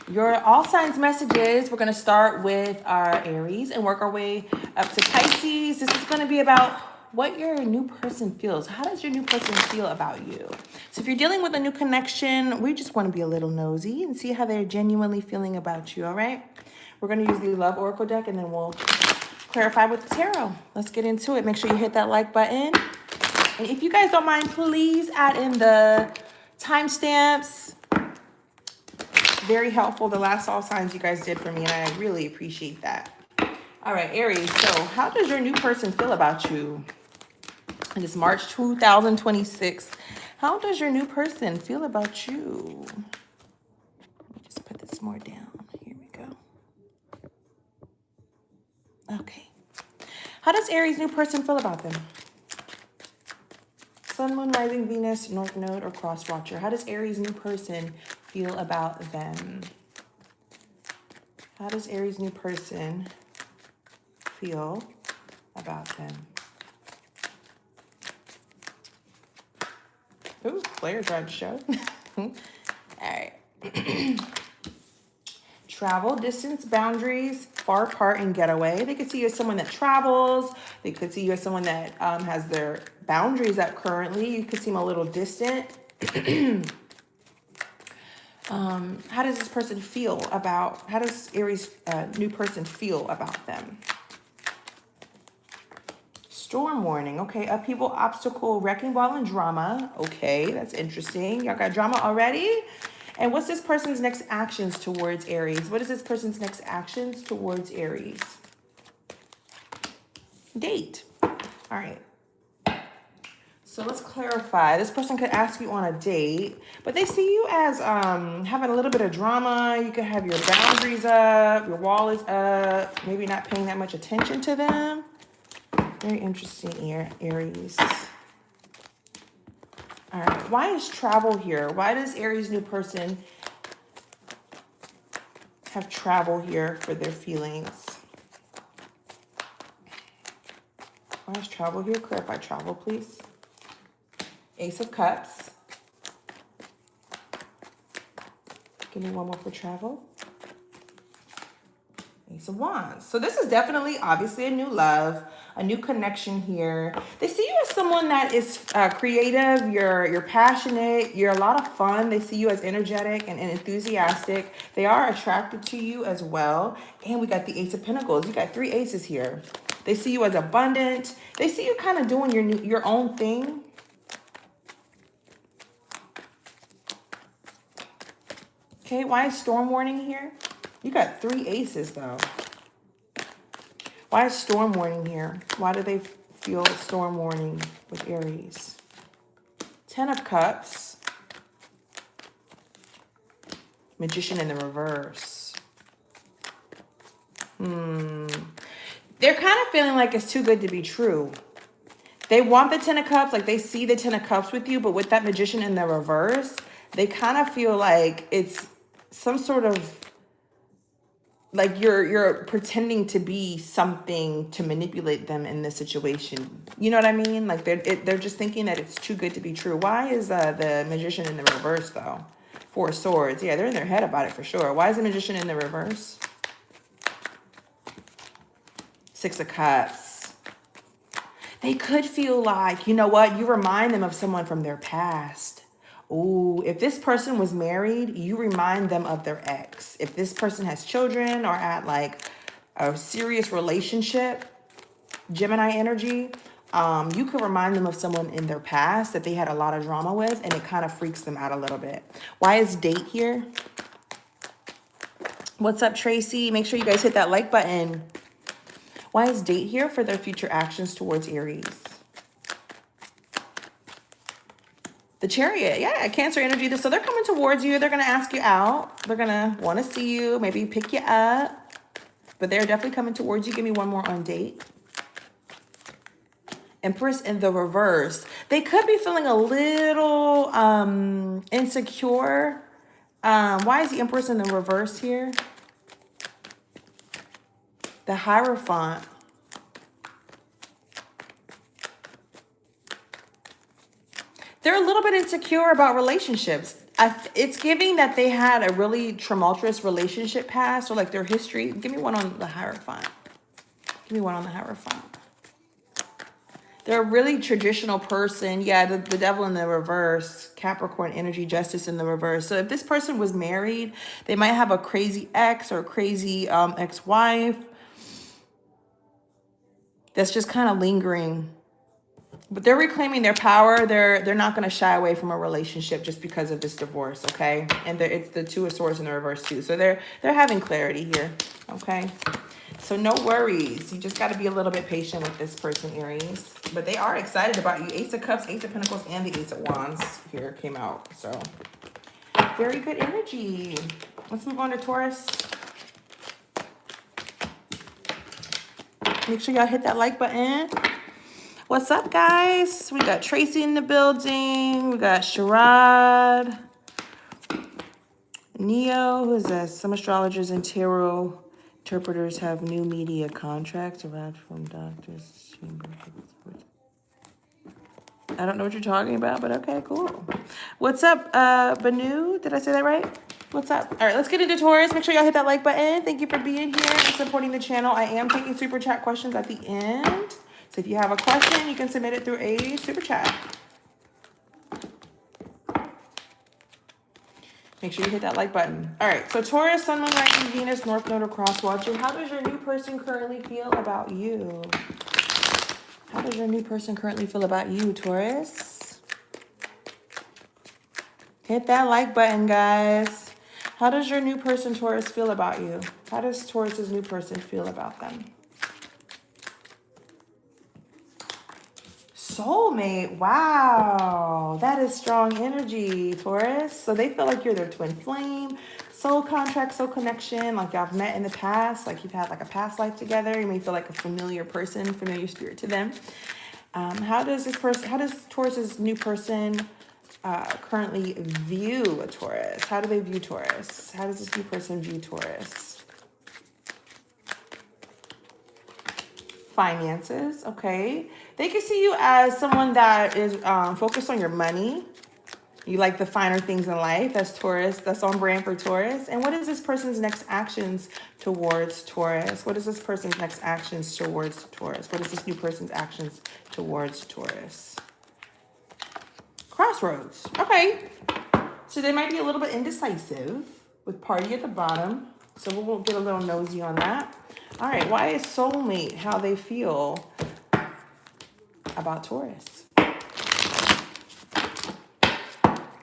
Your all signs messages. We're going to start with our Aries and work our way up to Pisces. This is going to be about what your new person feels. How does your new person feel about you? So if you're dealing with a new connection, we just want to be a little nosy and see how they're genuinely feeling about you, all right? We're going to use the Love Oracle deck and then we'll clarify with the tarot. Let's get into it. Make sure you hit that like button. And if you guys don't mind, please add in the timestamps. Very helpful. The last all signs you guys did for me, and I really appreciate that. All right, Aries. So how does your new person feel about you? It is March 2026. How does your new person feel about you? Let me just put this more down. Here we go. Okay. How does Aries' new person feel about them? Sun, Moon, Rising, Venus, North Node, or Cross Watcher. How does Aries' new person feel about them? How does Aries' new person feel about them? Ooh, player tried to show. All right. Travel, distance, boundaries, far apart, and getaway. They could see you as someone that travels. They could see you as someone that has their boundaries up currently. You could seem a little distant. How does this person feel about, how does Aries' new person feel about them? Storm warning. Okay, upheaval, obstacle, wrecking ball, and drama. Okay, that's interesting. Y'all got drama already? And what's this person's next actions towards Aries? What is this person's next actions towards Aries? Date. All right. So let's clarify. This person could ask you on a date, but they see you as having a little bit of drama. You could have your boundaries up, your wall is up, maybe not paying that much attention to them. Very interesting, Aries. All right, why is travel here? Why does Aries' new person have travel here for their feelings? Why is travel here? Clarify travel, please. Ace of Cups. Give me one more for travel. Ace of Wands. So this is definitely, obviously, a new love, a new connection here. They see you as someone that is creative. You're passionate. You're a lot of fun. They see you as energetic and enthusiastic. They are attracted to you as well. And we got the Ace of Pentacles. You got 3 aces here. They see you as abundant. They see you kind of doing your own thing. Okay, why is storm warning here? You got 3 aces, though. Why is storm warning here? Why do they feel storm warning with Aries? 10 of Cups. Magician in the reverse. They're kind of feeling like it's too good to be true. They want the 10 of Cups, like they see the 10 of Cups with you, but with that Magician in the reverse, they kind of feel like it's some sort of, like you're pretending to be something to manipulate them in this situation. You know what I mean? Like they're just thinking that it's too good to be true. Why is the Magician in the reverse, though? 4 of Swords. Yeah, they're in their head about it for sure. Why is the Magician in the reverse? 6 of Cups. They could feel like, you know what? You remind them of someone from their past. Ooh, if this person was married, you remind them of their ex. If this person has children or at like a serious relationship, Gemini energy, you could remind them of someone in their past that they had a lot of drama with, and it kind of freaks them out a little bit. Why is date here? What's up, Tracy? Make sure you guys hit that like button. Why is date here for their future actions towards Aries? The Chariot, yeah, Cancer energy. So they're coming towards you. They're going to ask you out. They're going to want to see you, maybe pick you up. But they're definitely coming towards you. Give me one more on date. Empress in the reverse. They could be feeling a little insecure. Why is the Empress in the reverse here? The Hierophant. They're a little bit insecure about relationships. It's giving that they had a really tumultuous relationship past, or like their history. Give me one on the Hierophant. Give me one on the Hierophant. They're a really traditional person. Yeah, the devil in the reverse. Capricorn energy, justice in the reverse. So if this person was married, they might have a crazy ex or a crazy ex-wife that's just kind of lingering. But they're reclaiming their power. They're not going to shy away from a relationship just because of this divorce, okay? And it's the Two of Swords in the reverse too. So they're having clarity here, okay? So no worries. You just got to be a little bit patient with this person, Aries. But they are excited about you. Ace of Cups, Ace of Pentacles, and the Ace of Wands here came out. So very good energy. Let's move on to Taurus. Make sure y'all hit that like button. What's up, guys? We got Tracy in the building. We got Sharad. Neo, who is that? Some astrologers and tarot interpreters have new media contracts arrived from doctors. I don't know what you're talking about, but okay, cool. What's up, Banu? Did I say that right? What's up? All right, let's get into Taurus. Make sure y'all hit that like button. Thank you for being here and supporting the channel. I am taking super chat questions at the end. So if you have a question, you can submit it through a super chat. Make sure you hit that like button. All right, so Taurus, Sun, Moon, Rising, Venus, North Node, or Cross Watcher. How does your new person currently feel about you? How does your new person currently feel about you, Taurus? Hit that like button, guys. How does your new person, Taurus, feel about you? How does Taurus's new person feel about them? Soulmate. Wow. That is strong energy, Taurus. So they feel like you're their twin flame. Soul contract, soul connection. Like y'all have met in the past. Like you've had like a past life together. You may feel like a familiar person, familiar spirit to them. How does Taurus's new person currently view a Taurus? How do they view Taurus? How does this new person view Taurus? Finances, okay. They can see you as someone that is focused on your money. You like the finer things in life. That's Taurus. That's on brand for Taurus. And what is this person's next actions towards Taurus? What is this person's next actions towards Taurus? What is this new person's actions towards Taurus? Crossroads. Okay. So they might be a little bit indecisive with party at the bottom. So we'll get a little nosy on that. All right. Why is soulmate how they feel about Taurus?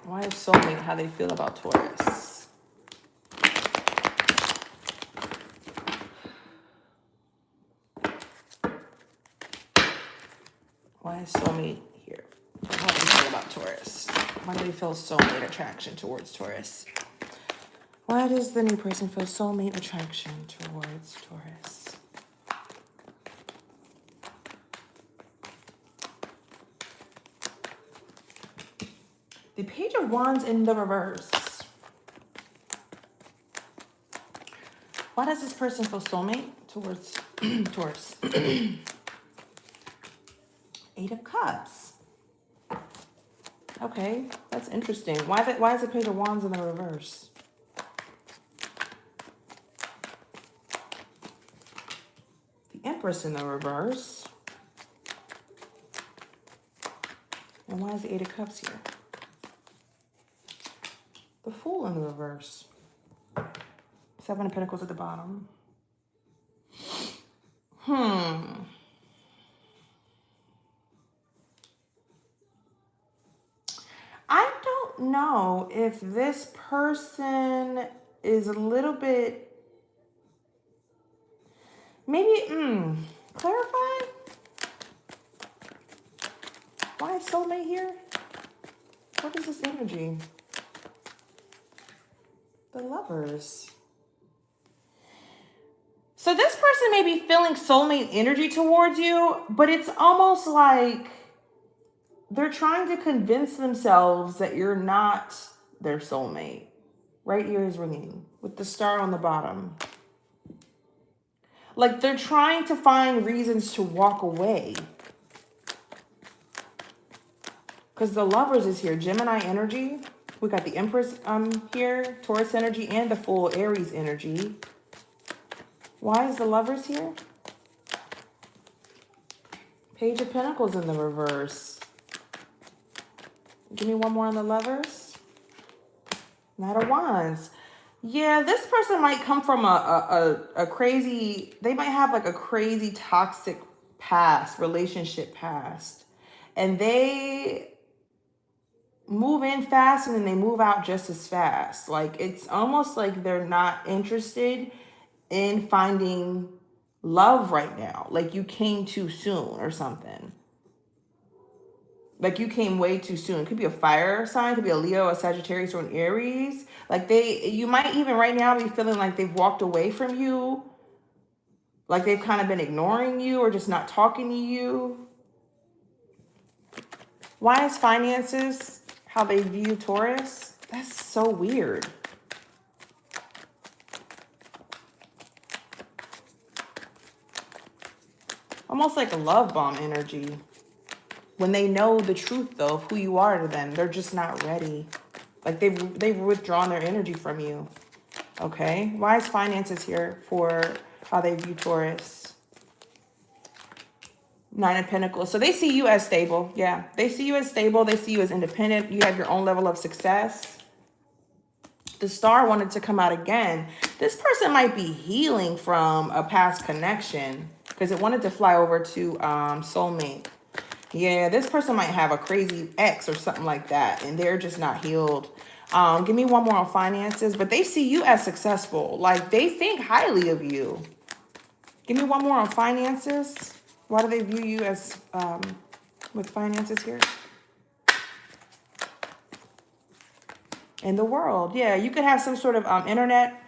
Why is soulmate how they feel about Taurus? Why is soulmate here? How do they feel about Taurus? Why do they feel soulmate attraction towards Taurus? Why does the new person feel soulmate attraction towards Taurus? The Page of Wands in the reverse. Why does this person feel soulmate towards Taurus? Eight of Cups. Okay, that's interesting. Why is the Page of Wands in the reverse? The Empress in the reverse. And why is the Eight of Cups here? The Fool in the reverse. Seven of Pentacles at the bottom. I don't know if this person is a little bit, maybe, clarify? Why is soulmate here? What is this energy? The Lovers. So this person may be feeling soulmate energy towards you, but it's almost like they're trying to convince themselves that you're not their soulmate. Right ear is ringing with the star on the bottom. Like they're trying to find reasons to walk away. Because the Lovers is here. Gemini energy. We got the Empress here, Taurus energy, and the full Aries energy. Why is the Lovers here? Page of Pentacles in the reverse. Give me one more on the Lovers. Knight of Wands. Yeah, this person might come from a crazy, they might have like a crazy toxic past, relationship past. And they move in fast and then they move out just as fast. Like it's almost like they're not interested in finding love right now. Like you came too soon or something. Like you came way too soon. It could be a fire sign, could be a Leo, a Sagittarius, or an Aries. Like you might even right now be feeling like they've walked away from you. Like they've kind of been ignoring you or just not talking to you. Why is finances how they view Taurus? That's so weird. Almost like a love bomb energy. When they know the truth, though, of who you are to them, they're just not ready. Like they've withdrawn their energy from you. Okay? Why is finances here for how they view Taurus? Nine of Pentacles. So they see you as stable. Yeah. They see you as stable. They see you as independent. You have your own level of success. The Star wanted to come out again. This person might be healing from a past connection because it wanted to fly over to soulmate. Yeah, this person might have a crazy ex or something like that, and they're just not healed. Give me one more on finances, but they see you as successful. Like, they think highly of you. Give me one more on finances. Why do they view you as, with finances here? In the world, yeah. You could have some sort of internet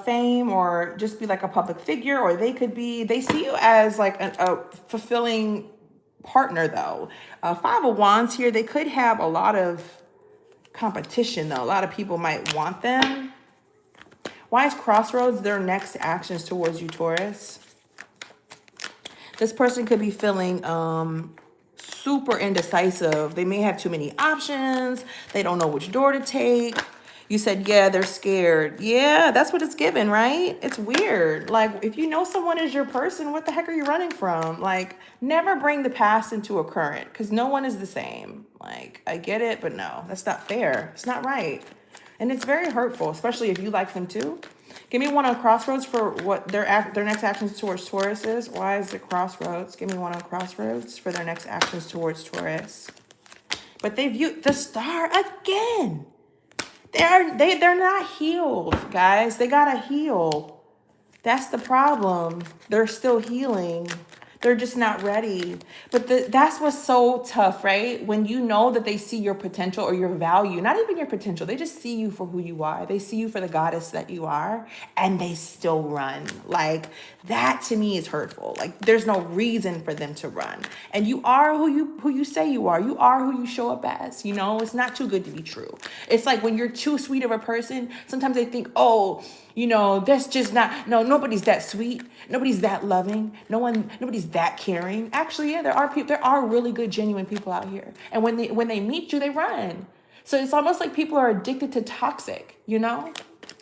fame or just be like a public figure, or they see you as like a fulfilling partner though. Five of Wands here, they could have a lot of competition though. A lot of people might want them. Why is Crossroads their next actions towards you, Taurus? This person could be feeling super indecisive. They may have too many options. They don't know which door to take. You said, yeah, they're scared. Yeah, that's what it's given, right? It's weird. Like, if you know someone is your person, what the heck are you running from? Like, never bring the past into a current because no one is the same. Like, I get it, but no, that's not fair. It's not right. And it's very hurtful, especially if you like them too. Give me one on Crossroads for what their next actions towards Taurus is. Why is it Crossroads? Give me one on Crossroads for their next actions towards Taurus. But they view the Star again. They're not healed, guys. They gotta heal. That's the problem. They're still healing. They're just not ready. But that's what's so tough, right? When you know that they see your potential or your value, not even your potential, they just see you for who you are. They see you for the goddess that you are, and they still run. Like, that to me is hurtful. Like, there's no reason for them to run. And you are who you say you are. You are who you show up as, you know? It's not too good to be true. It's like when you're too sweet of a person, sometimes they think, oh, you know, that's just not, no, nobody's that sweet. Nobody's that loving. Nobody's that caring. Actually, yeah, there are really good, genuine people out here. And when they meet you, they run. So it's almost like people are addicted to toxic, you know?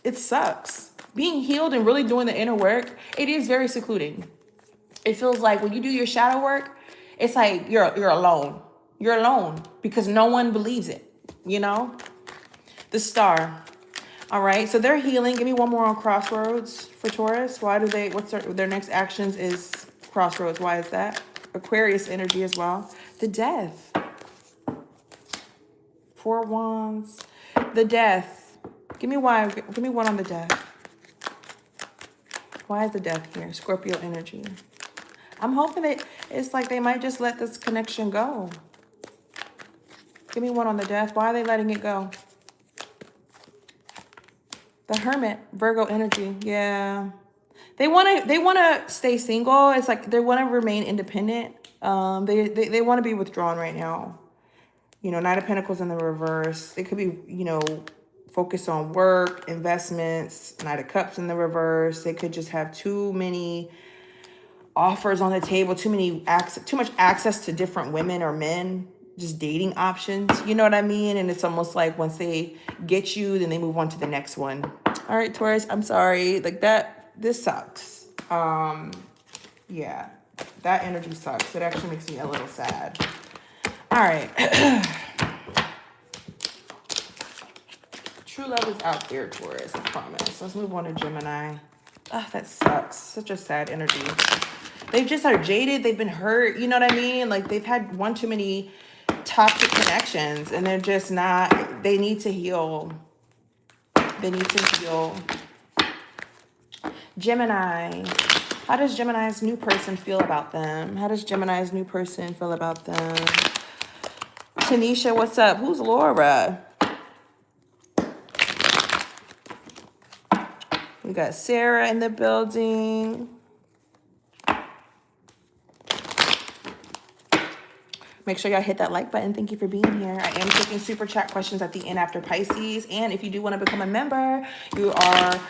It sucks. Being healed and really doing the inner work, it is very secluding. It feels like when you do your shadow work, it's like you're alone. You're alone because no one believes it, you know? The Star. All right, so they're healing. Give me one more on Crossroads for Taurus. What's their next actions is Crossroads. Why is that? Aquarius energy as well. The Death. Four Wands. The Death. Give me one on the Death. Why is the Death here? Scorpio energy. I'm hoping it's like they might just let this connection go. Give me one on the Death. Why are they letting it go? The Hermit, Virgo energy. Yeah. They want to stay single. It's like they want to remain independent. They want to be withdrawn right now. You know, Knight of Pentacles in the reverse. They could be, you know, focused on work, investments. Knight of Cups in the reverse. They could just have too many offers on the table, too much access to different women or men. just dating options. You know what I mean? And it's almost like once they get you, then they move on to the next one. All right, Taurus, I'm sorry. Like this sucks. Yeah, that energy sucks. It actually makes me a little sad. All right. True love is out there, Taurus, I promise. Let's move on to Gemini. Oh, that sucks. Such a sad energy. They just are jaded. They've been hurt. You know what I mean? Like they've had one too many toxic connections and they're just not, they need to heal. They need to heal. Gemini. How does Gemini's new person feel about them? How does Gemini's new person feel about them? Tanisha, what's up? Who's Laura? We got Sarah in the building. Make sure y'all hit that like button. Thank you for being here. I am taking super chat questions at the end after Pisces. And if you do want to become a member, you are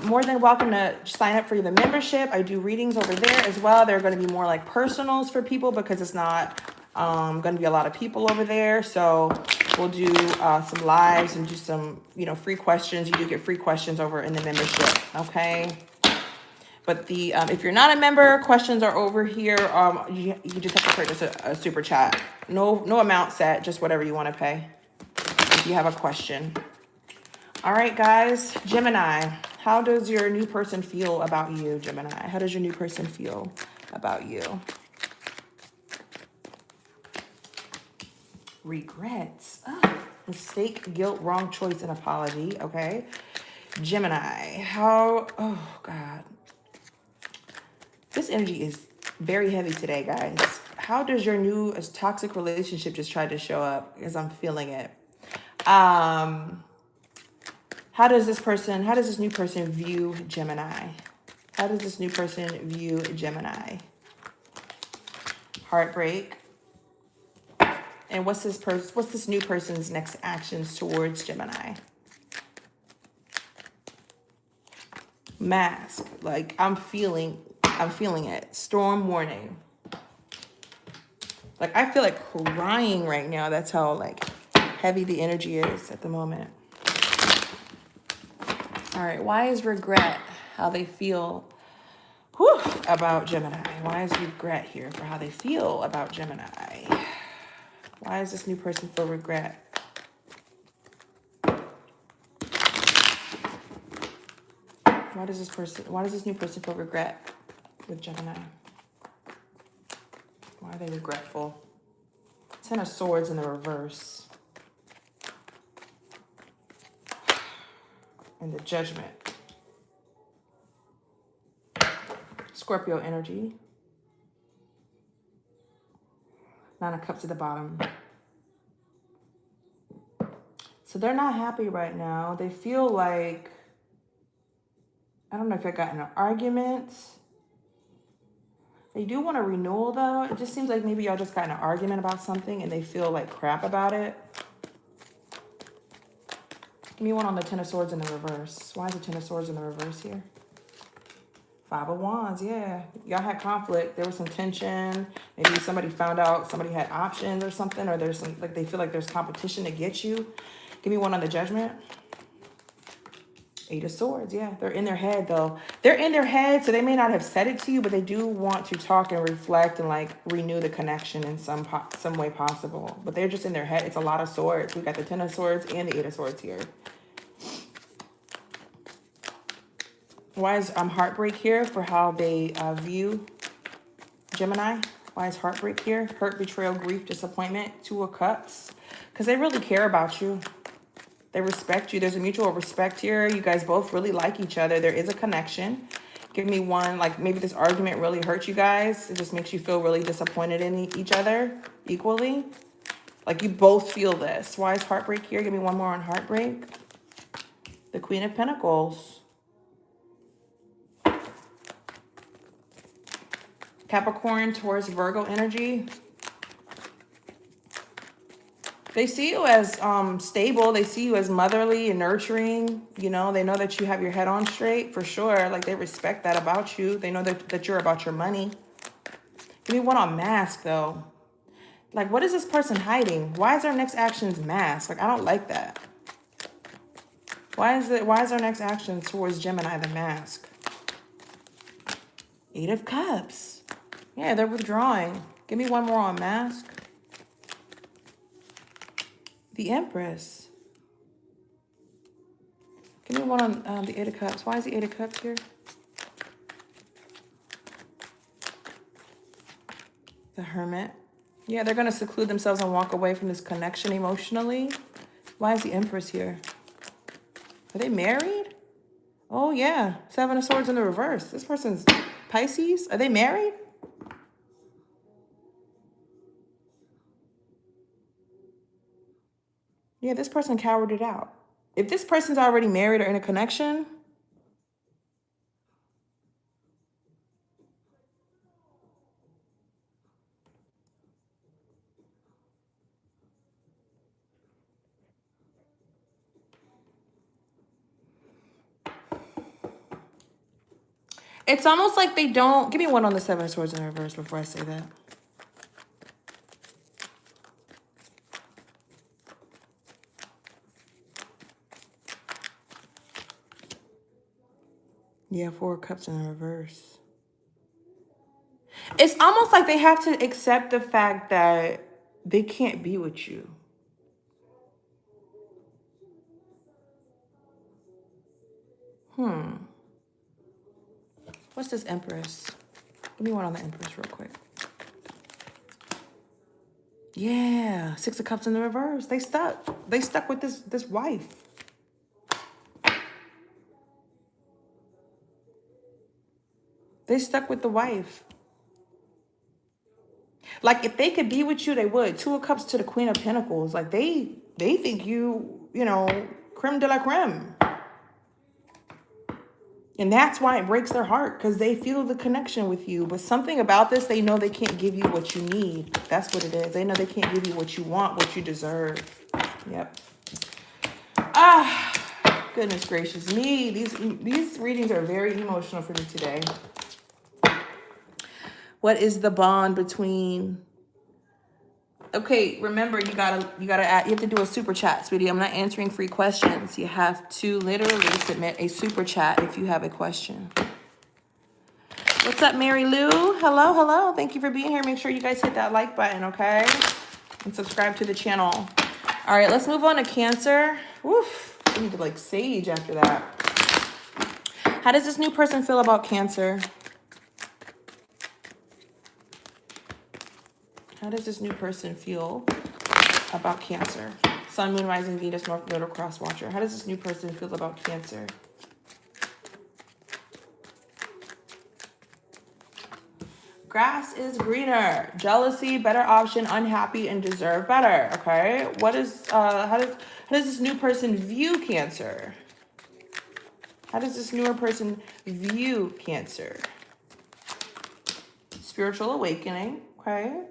more than welcome to sign up for the membership. I do readings over there as well. They're going to be more like personals for people because it's not going to be a lot of people over there. So we'll do some lives and do some, free questions. You do get free questions over in the membership. Okay. But the if you're not a member, questions are over here. You just have to purchase a super chat. No amount set, just whatever you want to pay if you have a question. All right, guys. Gemini, how does your new person feel about you, Gemini? How does your new person feel about you? Regrets. Oh, mistake, guilt, wrong choice, and apology. Okay. Gemini, oh, God. This energy is very heavy today, guys. How does your new toxic relationship just try to show up? Because I'm feeling it. How does this new person view Gemini? How does this new person view Gemini? Heartbreak. And what's this new person's next actions towards Gemini? Mask. Like I'm feeling it. Storm warning. Like I feel like crying right now. That's how like heavy the energy is at the moment. All right. Why is regret how they feel about Gemini? Why is regret here for how they feel about Gemini? Why does this new person feel regret? Why does this new person feel regret with Gemini? Why are they regretful? Ten of Swords in the reverse. And the Judgment. Scorpio energy. Nine of Cups at the bottom. So they're not happy right now. They feel like, I don't know if I got in an argument. They do want a renewal though. It just seems like maybe y'all just got in an argument about something and they feel like crap about it. Give me one on the Ten of Swords in the reverse. Why is the Ten of Swords in the reverse here? Five of Wands, yeah. Y'all had conflict. There was some tension. Maybe somebody found out somebody had options or something, or there's some, like they feel like there's competition to get you. Give me one on the Judgment. Eight of Swords, yeah. They're in their head though. They're in their head, so they may not have said it to you, but they do want to talk and reflect and like renew the connection in some way possible. But they're just in their head. It's a lot of swords. We got the Ten of Swords and the Eight of Swords here. Why is heartbreak here for how they view Gemini? Why is heartbreak here? Hurt, betrayal, grief, disappointment. Two of Cups. Because they really care about you. They respect you. There's a mutual respect here. You guys both really like each other. There is a connection. Give me one, like maybe this argument really hurt you guys. It just makes you feel really disappointed in each other equally. Like you both feel this. Why is heartbreak here? Give me one more on heartbreak. The Queen of Pentacles. Capricorn, Taurus, Virgo energy. They see you as stable. They see you as motherly and nurturing. You know, they know that you have your head on straight for sure. Like they respect that about you. They know that you're about your money. Give me one on Mask though. Like, what is this person hiding? Why is our next actions masked? Like, I don't like that. Why is our next action towards Gemini the mask? 8 of Cups. Yeah, they're withdrawing. Give me one more on mask. The Empress. Give me one on the 8 of Cups. Why is the 8 of Cups here? The Hermit. Yeah, they're going to seclude themselves and walk away from this connection emotionally. Why is the Empress here? Are they married? Oh, yeah. 7 of Swords in the reverse. This person's Pisces. Are they married? Yeah, this person cowered it out. If this person's already married or in a connection, it's almost like they don't... Give me one on the 7 of Swords in reverse before I say that. Yeah, 4 of Cups in the reverse. It's almost like they have to accept the fact that they can't be with you. What's this Empress? Give me one on the Empress real quick. Yeah, 6 of Cups in the reverse. They stuck. They stuck with this wife. They stuck with the wife. Like, if they could be with you, they would. 2 of Cups to the Queen of Pentacles. Like, they think you know, creme de la creme. And that's why it breaks their heart, because they feel the connection with you. But something about this, they know they can't give you what you need. That's what it is. They know they can't give you what you want, what you deserve. Yep. Goodness gracious me. These readings are very emotional for me today. What is the bond between... Okay, remember, you have to do a super chat, sweetie. I'm not answering free questions. You have to literally submit a super chat if you have a question. What's up, Mary Lou? Hello, hello. Thank you for being here. Make sure you guys hit that like button, okay? And subscribe to the channel. All right, let's move on to Cancer. Woof. I need to like sage after that. How does this new person feel about Cancer? How does this new person feel about Cancer? Sun, Moon, Rising, Venus, North Node, or Cross Watcher. How does this new person feel about Cancer? Grass is greener. Jealousy, better option, unhappy, and deserve better. Okay. What is how does this new person view Cancer? How does this newer person view Cancer? Spiritual awakening. Okay.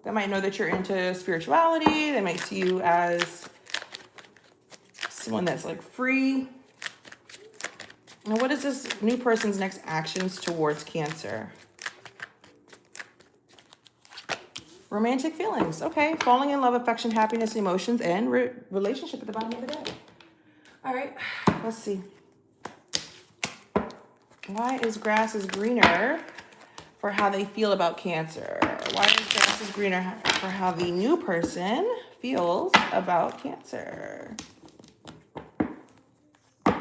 They might know that you're into spirituality. They might see you as someone that's like free. And what is this new person's next actions towards Cancer? Romantic feelings. Okay. Falling in love, affection, happiness, emotions, and relationship at the bottom of the deck. All right. Let's see. Why is grass is greener for how they feel about Cancer? Why is grass is greener for how the new person feels about Cancer? All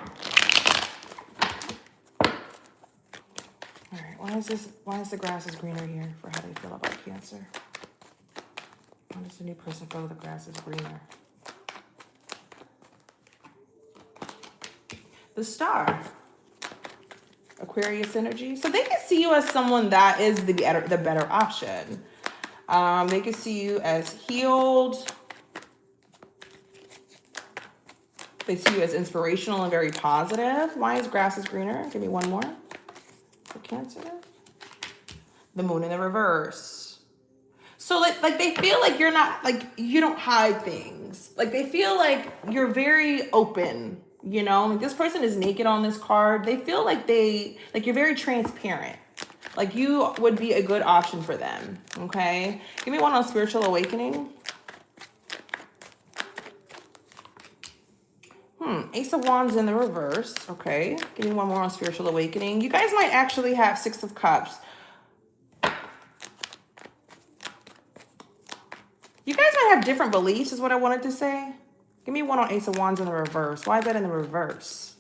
right, why is the grass is greener here for how they feel about Cancer? Why does the new person feel the grass is greener? The Star. Aquarius energy. So they can see you as someone that is the better option. They can see you as healed. They see you as inspirational and very positive. Why is grass is greener? Give me one more for Cancer. The Moon in the reverse. So like they feel like you're not, like, you don't hide things. Like they feel like you're very open. You know, like this person is naked on this card. They feel like you're very transparent. Like you would be a good option for them, okay? Give me one on spiritual awakening. Ace of Wands in the reverse, okay? Give me one more on spiritual awakening. You guys might actually have Six of Cups. You guys might have different beliefs is what I wanted to say. Give me one on Ace of Wands in the reverse. Why is that in the reverse?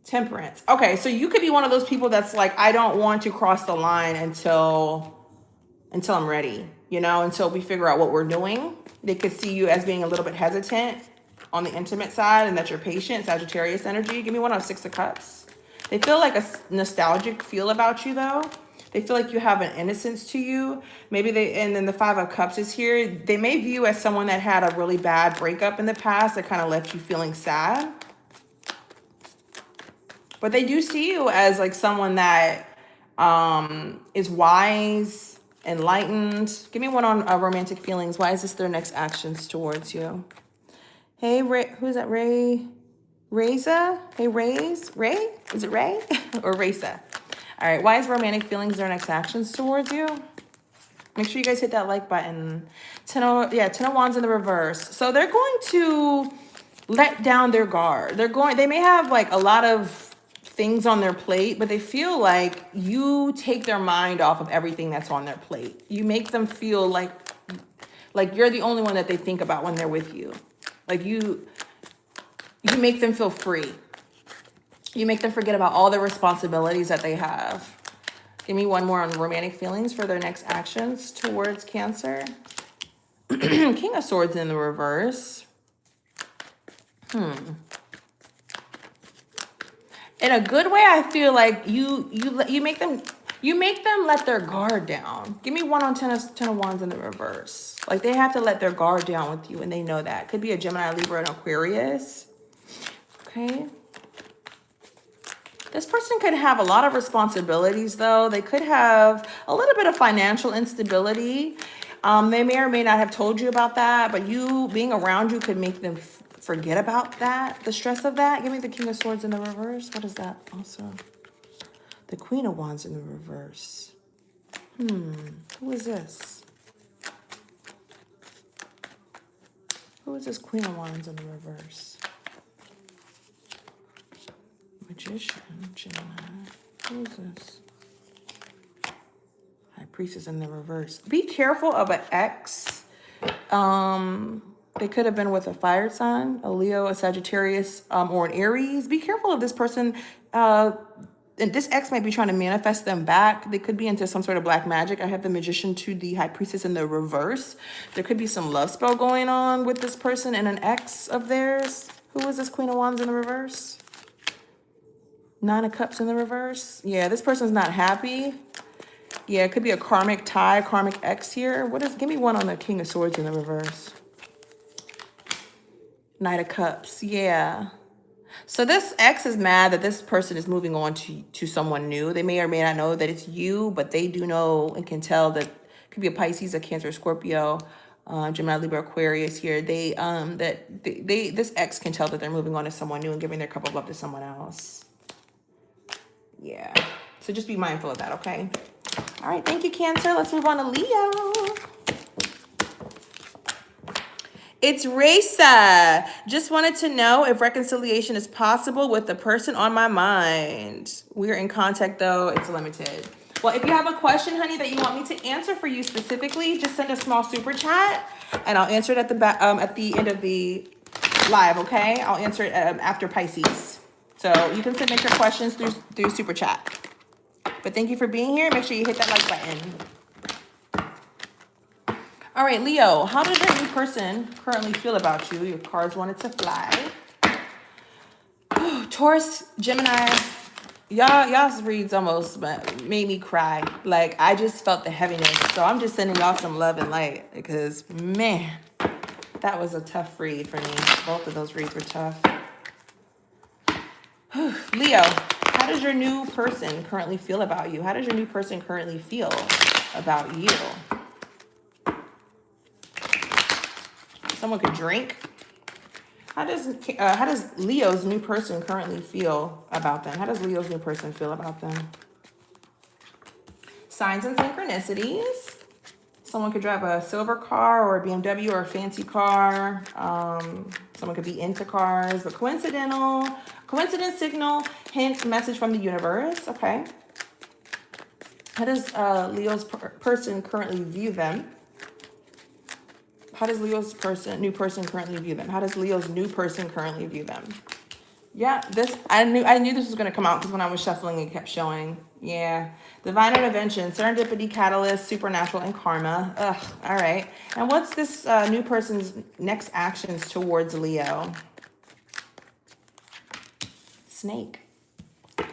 Temperance. Okay, so you could be one of those people that's like, I don't want to cross the line until I'm ready, you know, until we figure out what we're doing. They could see you as being a little bit hesitant on the intimate side and that you're patient. Sagittarius energy. Give me one on Six of Cups. They feel like a nostalgic feel about you though. They feel like you have an innocence to you. Maybe and then the Five of Cups is here. They may view you as someone that had a really bad breakup in the past that kind of left you feeling sad. But they do see you as like someone that is wise, enlightened. Give me one on romantic feelings. Why is this their next actions towards you? Hey, Ray, who's that? Reza? Hey, Ray? Is it Ray? Or Reza? All right, why is romantic feelings their next actions towards you? Make sure you guys hit that like button. Ten of Wands in the reverse. So they're going to let down their guard. They may have like a lot of things on their plate, but they feel like you take their mind off of everything that's on their plate. You make them feel like you're the only one that they think about when they're with you. Like you make them feel free. You make them forget about all the responsibilities that they have. Give me one more on romantic feelings for their next actions towards Cancer. King of Swords in the reverse. In a good way, I feel like you make them let their guard down. Give me one on Ten of Wands in the reverse. Like they have to let their guard down with you, and they know that. Could be a Gemini, Libra, and Aquarius. Okay. This person could have a lot of responsibilities, though. They could have a little bit of financial instability. They may or may not have told you about that, but you being around you could make them forget about that, the stress of that. Give me the King of Swords in the reverse. What is that also? The Queen of Wands in the reverse. Who is this? Who is this Queen of Wands in the reverse? Magician, Gemini. Who is this? High Priestess in the reverse. Be careful of an ex. They could have been with a fire sign, a Leo, a Sagittarius, or an Aries. Be careful of this person. And this ex might be trying to manifest them back. They could be into some sort of black magic. I have the Magician to the High Priestess in the reverse. There could be some love spell going on with this person and an ex of theirs. Who is this Queen of Wands in the reverse? Nine of Cups in the reverse. Yeah, this person's not happy. Yeah, it could be a karmic tie, karmic ex here. Give me one on the King of Swords in the reverse. Knight of Cups, yeah. So this ex is mad that this person is moving on to someone new. They may or may not know that it's you, but they do know and can tell that it could be a Pisces, a Cancer, Scorpio, Gemini, Libra, Aquarius here. This ex can tell that they're moving on to someone new and giving their cup of love to someone else. Yeah. So just be mindful of that, okay? All right, thank you, Cancer. Let's move on to Leo. It's Raisa. Just wanted to know if reconciliation is possible with the person on my mind. We're in contact, though. It's limited. Well, if you have a question, honey, that you want me to answer for you specifically, just send a small super chat, and I'll answer it at the end of the live, okay? I'll answer it after Pisces. So you can submit your questions through super chat. But thank you for being here. Make sure you hit that like button. All right, Leo, how does your new person currently feel about you? Your cards wanted to fly. Taurus, Gemini, y'all's reads almost made me cry. Like, I just felt the heaviness. So I'm just sending y'all some love and light because, man, that was a tough read for me. Both of those reads were tough. Leo, how does your new person currently feel about you? How does your new person currently feel about you? Someone could drink. How does Leo's new person currently feel about them? How does Leo's new person feel about them? Signs and synchronicities. Someone could drive a silver car or a BMW or a fancy car. Someone could be into cars, but coincidence signal, hint, message from the universe. Okay. How does Leo's person currently view them? How does Leo's new person currently view them? How does Leo's new person currently view them? Yeah, I knew this was going to come out because when I was shuffling, it kept showing. Yeah. Divine intervention, serendipity, catalyst, supernatural, and karma. Ugh, all right. And what's this new person's next actions towards Leo? Snake.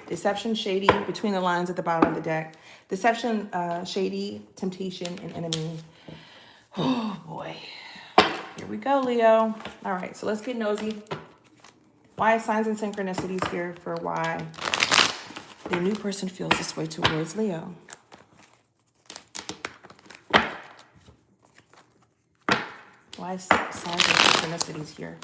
Deception, shady, between the lines at the bottom of the deck. Deception, shady, temptation, and enemy. Oh, boy. Here we go, Leo. All right, so let's get nosy. Why signs and synchronicities here for why the new person feels this way towards Leo? Why signs and synchronicities here?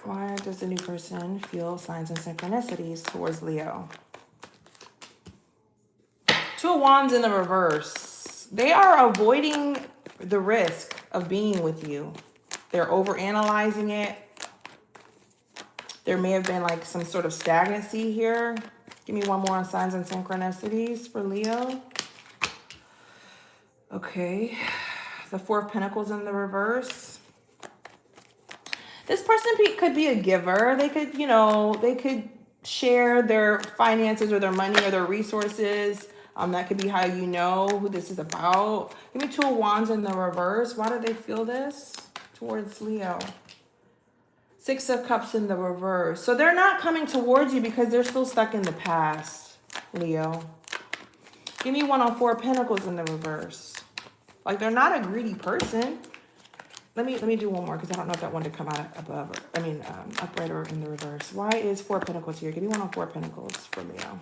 Why does the new person feel signs and synchronicities towards Leo? Two of Wands in the reverse. They are avoiding the risk of being with you. They're overanalyzing it. There may have been like some sort of stagnancy here. Give me one more on signs and synchronicities for Leo. Okay. The Four of Pentacles in the reverse. This person could be a giver. They could, they could share their finances or their money or their resources. That could be how you know who this is about. Give me Two of Wands in the reverse. Why do they feel this towards Leo? Six of Cups in the reverse. So they're not coming towards you because they're still stuck in the past, Leo. Give me one on Four of Pentacles in the reverse. Like they're not a greedy person. Let me do one more because I don't know if that one to come out above. Upright or in the reverse. Why is Four of Pentacles here? Give me one on Four of Pentacles for Leo.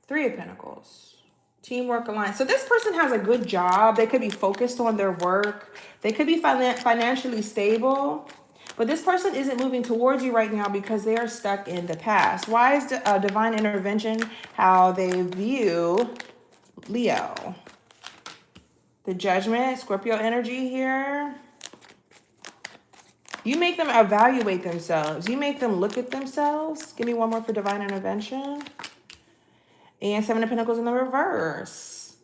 Three of Pentacles. Teamwork alliance. So this person has a good job. They could be focused on their work. They could be financially stable. But this person isn't moving towards you right now because they are stuck in the past. Why is divine intervention how they view Leo? The Judgment, Scorpio energy here. You make them evaluate themselves. You make them look at themselves. Give me one more for divine intervention. And Seven of Pentacles in the reverse.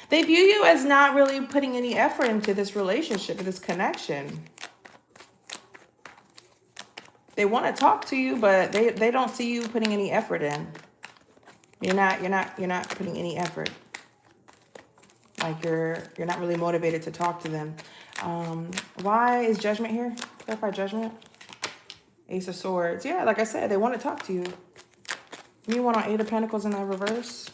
They view you as not really putting any effort into this relationship, this connection. They want to talk to you, but they don't see you putting any effort in. You're not putting any effort. Like you're not really motivated to talk to them. Why is Judgment here? Clarify Judgment. Ace of Swords. Yeah, like I said, they want to talk to you. You want on Eight of Pentacles in the reverse.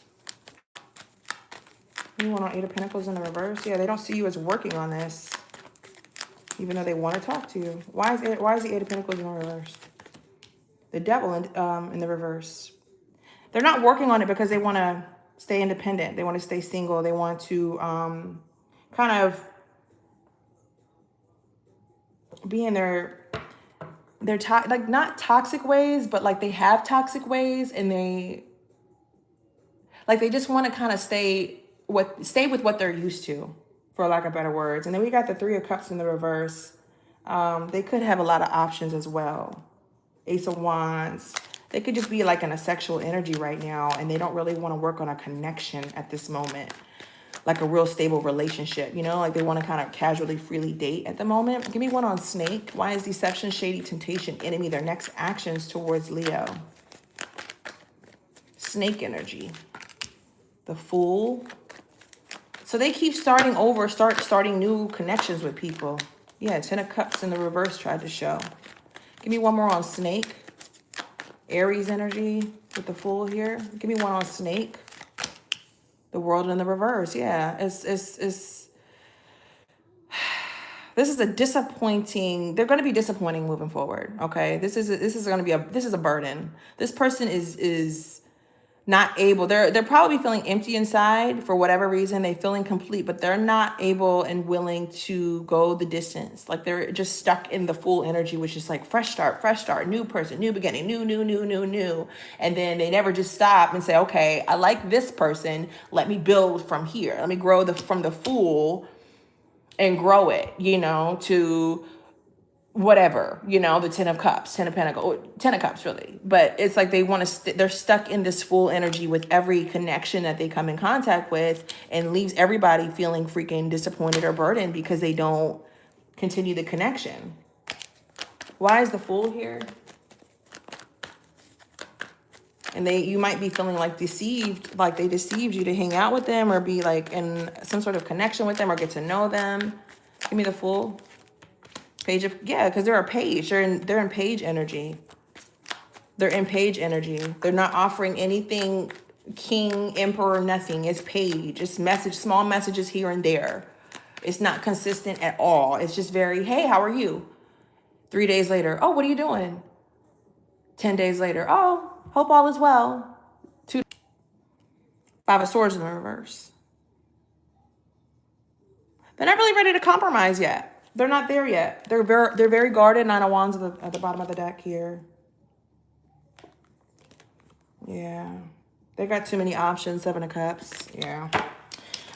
You want on Eight of Pentacles in the reverse. Yeah, they don't see you as working on this, even though they want to talk to you. Why is the Eight of Pentacles in the reverse? The Devil in the reverse. They're not working on it because they want to stay independent. They want to stay single. They want to kind of be in their like not toxic ways, but like they have toxic ways, and they just want to kind of stay with what they're used to, for lack of better words. And then we got the Three of Cups in the reverse. They could have a lot of options as well. Ace of Wands. They could just be like in a sexual energy right now, and they don't really want to work on a connection at this moment, like a real stable relationship, like they want to kind of casually, freely date at the moment. Give me one on Snake. Why is deception, shady, temptation, enemy their next actions towards Leo? Snake energy. The Fool. So they keep starting over, starting new connections with people. Yeah, Ten of Cups in the reverse tried to show. Give me one more on Snake. Aries energy with the Fool here. Give me one on Snake. The World in the reverse. Yeah, this is a disappointing. They're going to be disappointing moving forward. Okay, this is a burden. This person is not able, they're probably feeling empty inside for whatever reason. They feel incomplete, but they're not able and willing to go the distance. Like they're just stuck in the full energy, which is like fresh start, new person, new beginning, new. And then they never just stop and say, okay, I like this person. Let me build from here. Let me grow from the full and grow it, you know, to whatever, you know, the 10 of cups, 10 of pentacles, 10 of cups really. But it's like they want to, they're stuck in this full energy with every connection that they come in contact with, and leaves everybody feeling freaking disappointed or burdened because they don't continue the connection. Why is the Fool here? And you might be feeling like deceived, like they deceived you to hang out with them or be like in some sort of connection with them or get to know them. Give me the Fool. Page of, yeah, because they're a page. They're in page energy. They're in page energy. They're not offering anything king, emperor, nothing. It's page. It's small messages here and there. It's not consistent at all. It's just very, hey, how are you? 3 days later, oh, what are you doing? 10 days later, oh, hope all is well. 5 of Swords in the reverse. They're not really ready to compromise yet. They're not there yet. They're very guarded. 9 of Wands at the bottom of the deck here. Yeah. They got too many options. 7 of Cups. Yeah.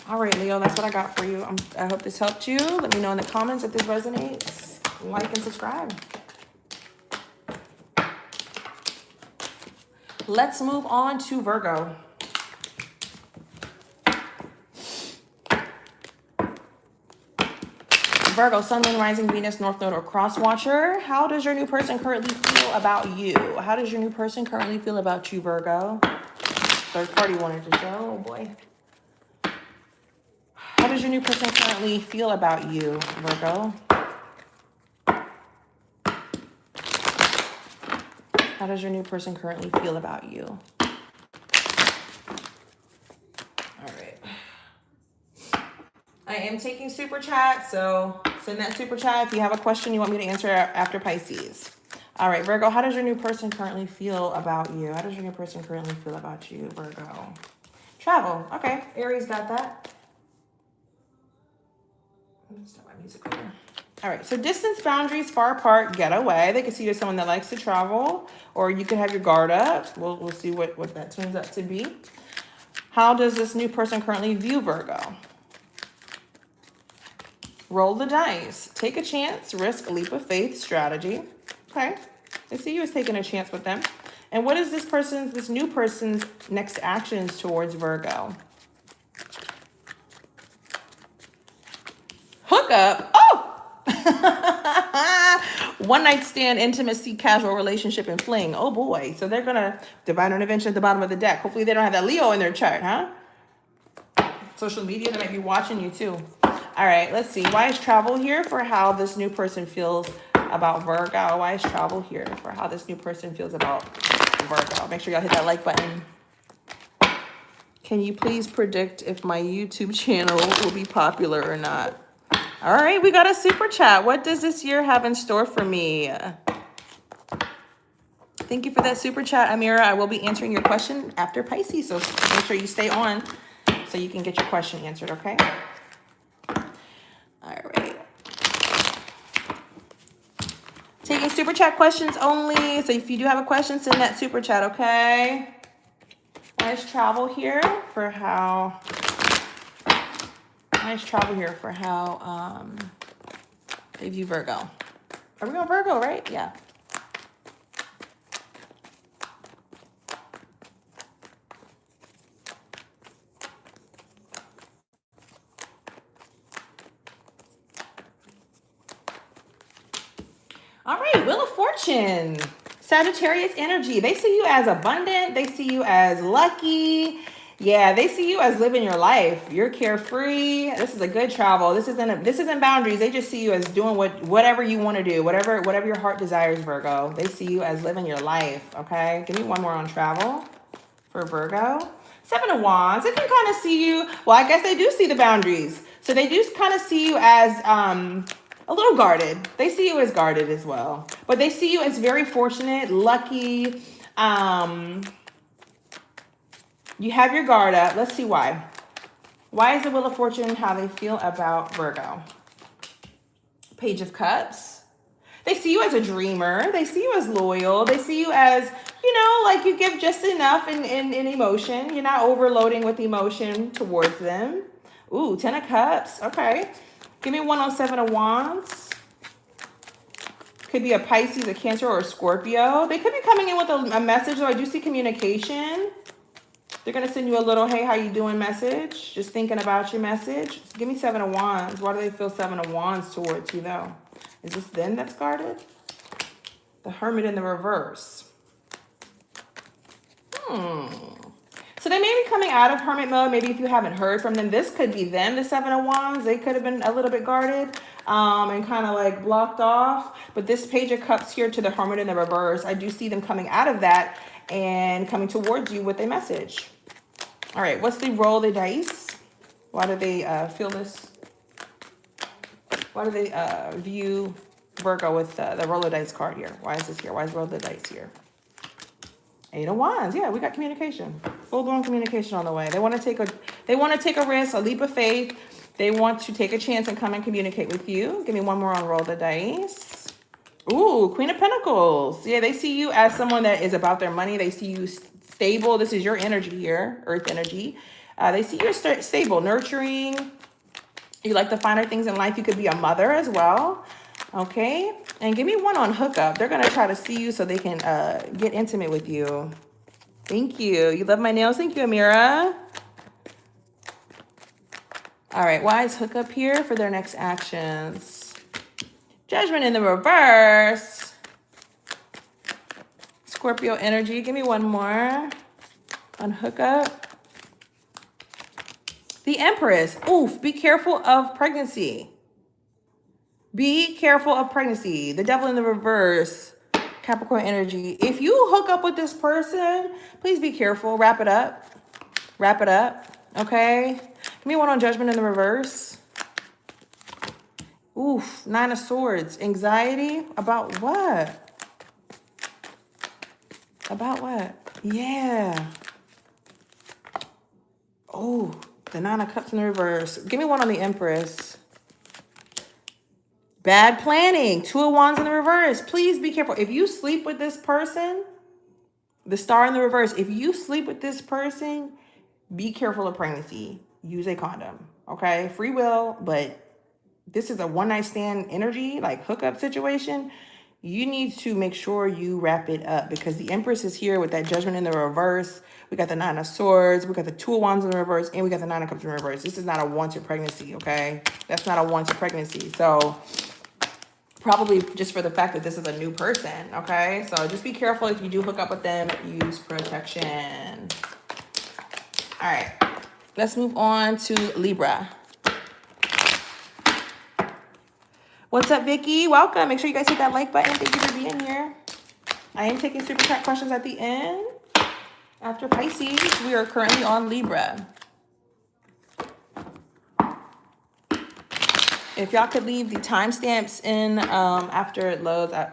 All right, Leo, that's what I got for you. I hope this helped you. Let me know in the comments if this resonates. Like and subscribe. Let's move on to Virgo. Virgo, Sun, Moon, Rising, Venus, North Node, or Cross Watcher. How does your new person currently feel about you? How does your new person currently feel about you, Virgo? Third party wanted to show. Oh, boy. How does your new person currently feel about you, Virgo? How does your new person currently feel about you? I am taking Super Chat, so send that Super Chat if you have a question you want me to answer after Pisces. All right, Virgo, how does your new person currently feel about you? How does your new person currently feel about you, Virgo? Travel. Okay, Aries got that. Let me stop my music over. All right, so distance, boundaries, far apart, get away. They can see you as someone that likes to travel, or you can have your guard up. We'll see what that turns out to be. How does this new person currently view Virgo? Roll the dice. Take a chance. Risk, leap of faith strategy. Okay. I see you as taking a chance with them. And what is this new person's next actions towards Virgo? Hook up. Oh! One night stand, intimacy, casual relationship, and fling. Oh boy. So they're going to divine intervention at the bottom of the deck. Hopefully they don't have that Leo in their chart, huh? Social media, they might be watching you too. All right, let's see. Why is travel here for how this new person feels about Virgo? Why is travel here for how this new person feels about Virgo? Make sure y'all hit that like button. Can you please predict if my YouTube channel will be popular or not? All right, we got a Super Chat. What does this year have in store for me? Thank you for that Super Chat, Amira. I will be answering your question after Pisces, so make sure you stay on so you can get your question answered, okay? All right. Taking Super Chat questions only. So if you do have a question, send that Super Chat, okay? Nice travel here for how... they view Virgo. Are we on Virgo, right? Yeah. All right, Wheel of Fortune, Sagittarius energy. They see you as abundant. They see you as lucky. Yeah, they see you as living your life. You're carefree. This is a good travel. This isn't boundaries. They just see you as doing whatever you want to do, whatever your heart desires, Virgo. They see you as living your life. Okay, give me one more on travel for Virgo. 7 of Wands. They can kind of see you. Well, I guess they do see the boundaries. So they do kind of see you as a little guarded. They see you as guarded as well. But they see you as very fortunate, lucky, You have your guard up. Let's see why. Why is the Wheel of Fortune how they feel about Virgo? Page of Cups. They see you as a dreamer. They see you as loyal. They see you as, you know, like you give just enough in emotion. You're not overloading with emotion towards them. Ooh, 10 of Cups. Okay. Give me 1 on 7 of Wands. Could be a Pisces, a Cancer, or a Scorpio. They could be coming in with a message, though. I do see communication. They're going to send you a little, hey, how you doing message. Just thinking about your message. Give me 7 of Wands. Why do they feel 7 of Wands towards you, though? Is this them that's guarded? The Hermit in the reverse. So they may be coming out of hermit mode. Maybe if you haven't heard from them, this could be them, the 7 of Wands. They could have been a little bit guarded and kind of like blocked off. But this Page of Cups here to the Hermit in the reverse, I do see them coming out of that and coming towards you with a message. All right, what's the roll of the dice? Why do they feel this? Why do they view Virgo with the roll of dice card here? Why is this here? Why is roll of the dice here? 8 of Wands. Yeah, we got communication. Full-blown communication on the way. They want to take a risk, a leap of faith. They want to take a chance and come and communicate with you. Give me one more on roll the dice. Ooh, Queen of Pentacles. Yeah, they see you as someone that is about their money. They see you stable. This is your energy here, earth energy. They see you stable, nurturing. You like the finer things in life. You could be a mother as well. Okay. And give me 1 on hookup. They're going to try to see you so they can get intimate with you. Thank you. You love my nails. Thank you, Amira. All right. Why is hookup here for their next actions? Judgment in the reverse. Scorpio energy. Give me 1 more on hookup. The Empress. Oof. Be careful of pregnancy. Be careful of pregnancy. The Devil in the reverse. Capricorn energy. If you hook up with this person, please be careful. Wrap it up. Wrap it up. Okay. Give me 1 on Judgment in the reverse. Oof. 9 of Swords. Anxiety. About what? About what? Yeah. Oh, the 9 of Cups in the reverse. Give me 1 on the Empress. Bad planning. 2 of Wands in the reverse. Please be careful. If you sleep with this person, the Star in the reverse, if you sleep with this person, be careful of pregnancy. Use a condom. Okay? Free will, but this is a one-night stand energy, like hookup situation. You need to make sure you wrap it up because the Empress is here with that Judgment in the reverse. We got the 9 of Swords. We got the 2 of Wands in the reverse. And we got the 9 of Cups in reverse. This is not a wanted pregnancy, okay? That's not a wanted pregnancy. So probably just for the fact that this is a new person, okay? So just be careful if you do hook up with them. Use protection. All right. Let's move on to Libra. What's up, Vicky? Welcome. Make sure you guys hit that like button. Thank you for being here. I am taking super chat questions at the end. After Pisces, we are currently on Libra. If y'all could leave the timestamps in after it loads, I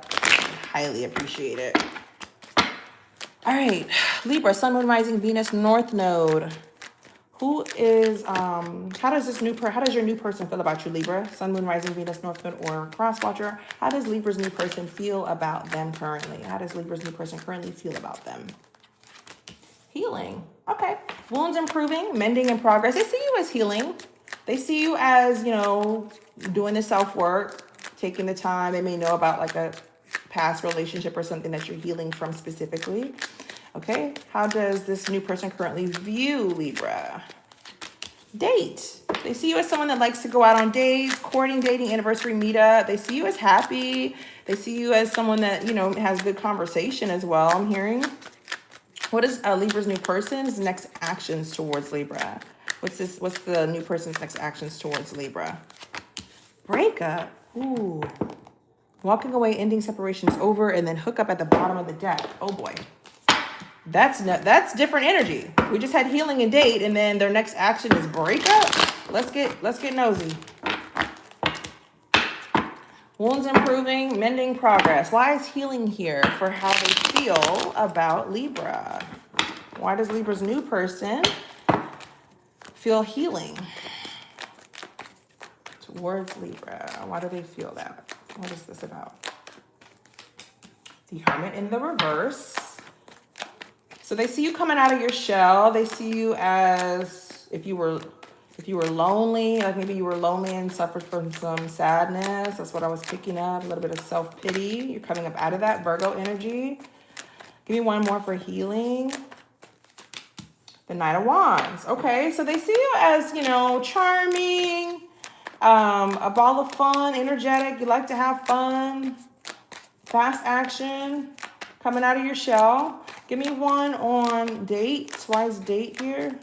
highly appreciate it. All right, Libra, Sun, Moon, Rising, Venus, North Node. Who is, how does your new person feel about you, Libra? Sun, Moon, Rising, Venus, North Node, or Cross Watcher. How does Libra's new person feel about them currently? How does Libra's new person currently feel about them? Healing. Okay. Wounds improving, mending in progress. They see you as healing. They see you as, you know, doing the self-work, taking the time. They may know about like a past relationship or something that you're healing from specifically. Okay, how does this new person currently view Libra? Date. They see you as someone that likes to go out on dates, courting, dating, anniversary, meetup. They see you as happy. They see you as someone that, you know, has good conversation as well, I'm hearing. What is Libra's new person's next actions towards Libra? What's the new person's next actions towards Libra? Breakup. Ooh. Walking away, ending separation is over, and then hook up at the bottom of the deck. Oh boy. That's different energy. We just had healing and date, and then their next action is breakup. Let's get nosy. Wounds improving, mending progress. Why is healing here for how they feel about Libra? Why does Libra's new person feel healing towards Libra? Why do they feel that? What is this about? The Hermit in the reverse. So they see you coming out of your shell. They see you as if you were lonely, like maybe you were lonely and suffered from some sadness. That's what I was picking up. A little bit of self-pity. You're coming up out of that Virgo energy. Give me one more for healing. The Knight of Wands. Okay, so they see you as, you know, charming, a ball of fun, energetic. You like to have fun, fast action, coming out of your shell. Give me one on dates. Why is date here?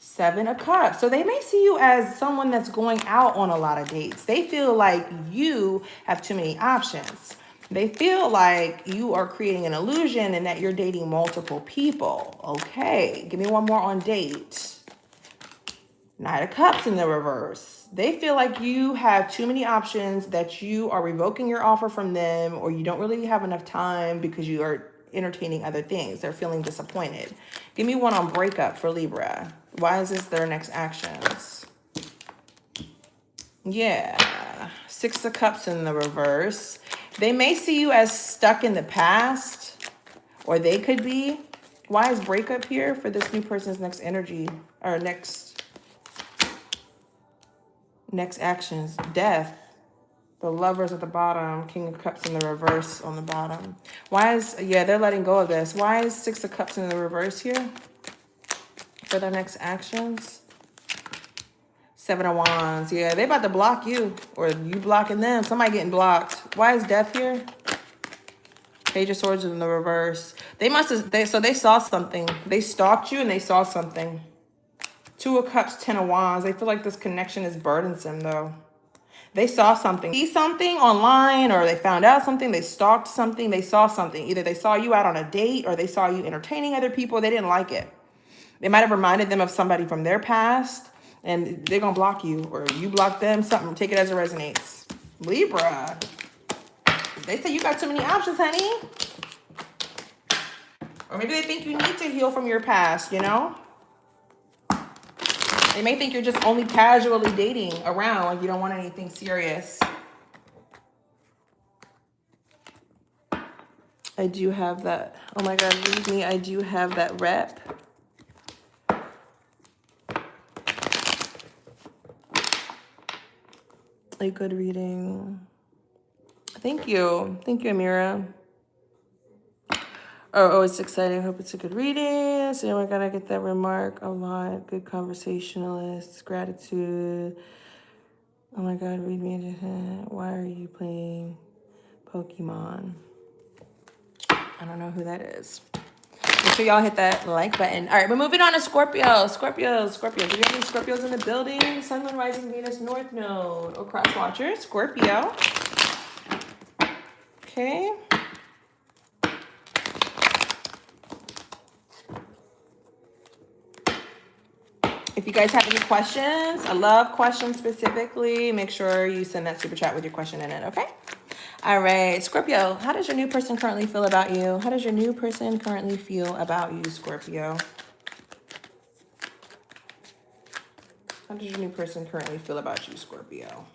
Seven of Cups. So they may see you as someone that's going out on a lot of dates. They feel like you have too many options. They feel like you are creating an illusion and that you're dating multiple people. Okay, give me one more on date. Knight of Cups in the reverse. They feel like you have too many options, that you are revoking your offer from them, or you don't really have enough time because you are entertaining other things. They're feeling disappointed. Give me one on breakup for Libra. Why is this their next actions? Yeah, Six of Cups in the reverse. They may see you as stuck in the past, or they could be. Why is breakup here for this new person's next energy, or next actions? Death. The Lovers at the bottom. King of Cups in the reverse on the bottom. Why is, yeah, they're letting go of this. Why is Six of Cups in the reverse here for their next actions? Seven of Wands. Yeah, they about to block you, or you blocking them. Somebody getting blocked. Why is Death here? Page of Swords in the reverse. They must have, so they saw something. They stalked you and they saw something. Two of Cups, Ten of Wands. They feel like this connection is burdensome though. They saw something. See something online, or they found out something. They stalked something. They saw something. Either they saw you out on a date, or they saw you entertaining other people. They didn't like it. They might have reminded them of somebody from their past, and they're going to block you, or you block them, something. Take it as it resonates. Libra. They say you got too many options, honey. Or maybe they think you need to heal from your past, you know? They may think you're just only casually dating around, like you don't want anything serious. I do have that. Oh my God, read me. I do have that rep. A good reading. Thank you. Thank you, Amira. Oh, it's exciting. I hope it's a good reading. So I gotta get that remark a lot. Good conversationalist. Gratitude. Oh my God, read me. Why are you playing Pokemon? I don't know who that is. Make sure y'all hit that like button. All right, we're moving on to Scorpio. Scorpio. Do we have any Scorpios in the building? Sun, Moon, Rising, Venus, North Node. Or Cross Watcher. Scorpio. Okay. If you guys have any questions, I love questions specifically, make sure you send that super chat with your question in it, okay? All right, Scorpio, how does your new person currently feel about you? How does your new person currently feel about you, Scorpio? How does your new person currently feel about you, Scorpio?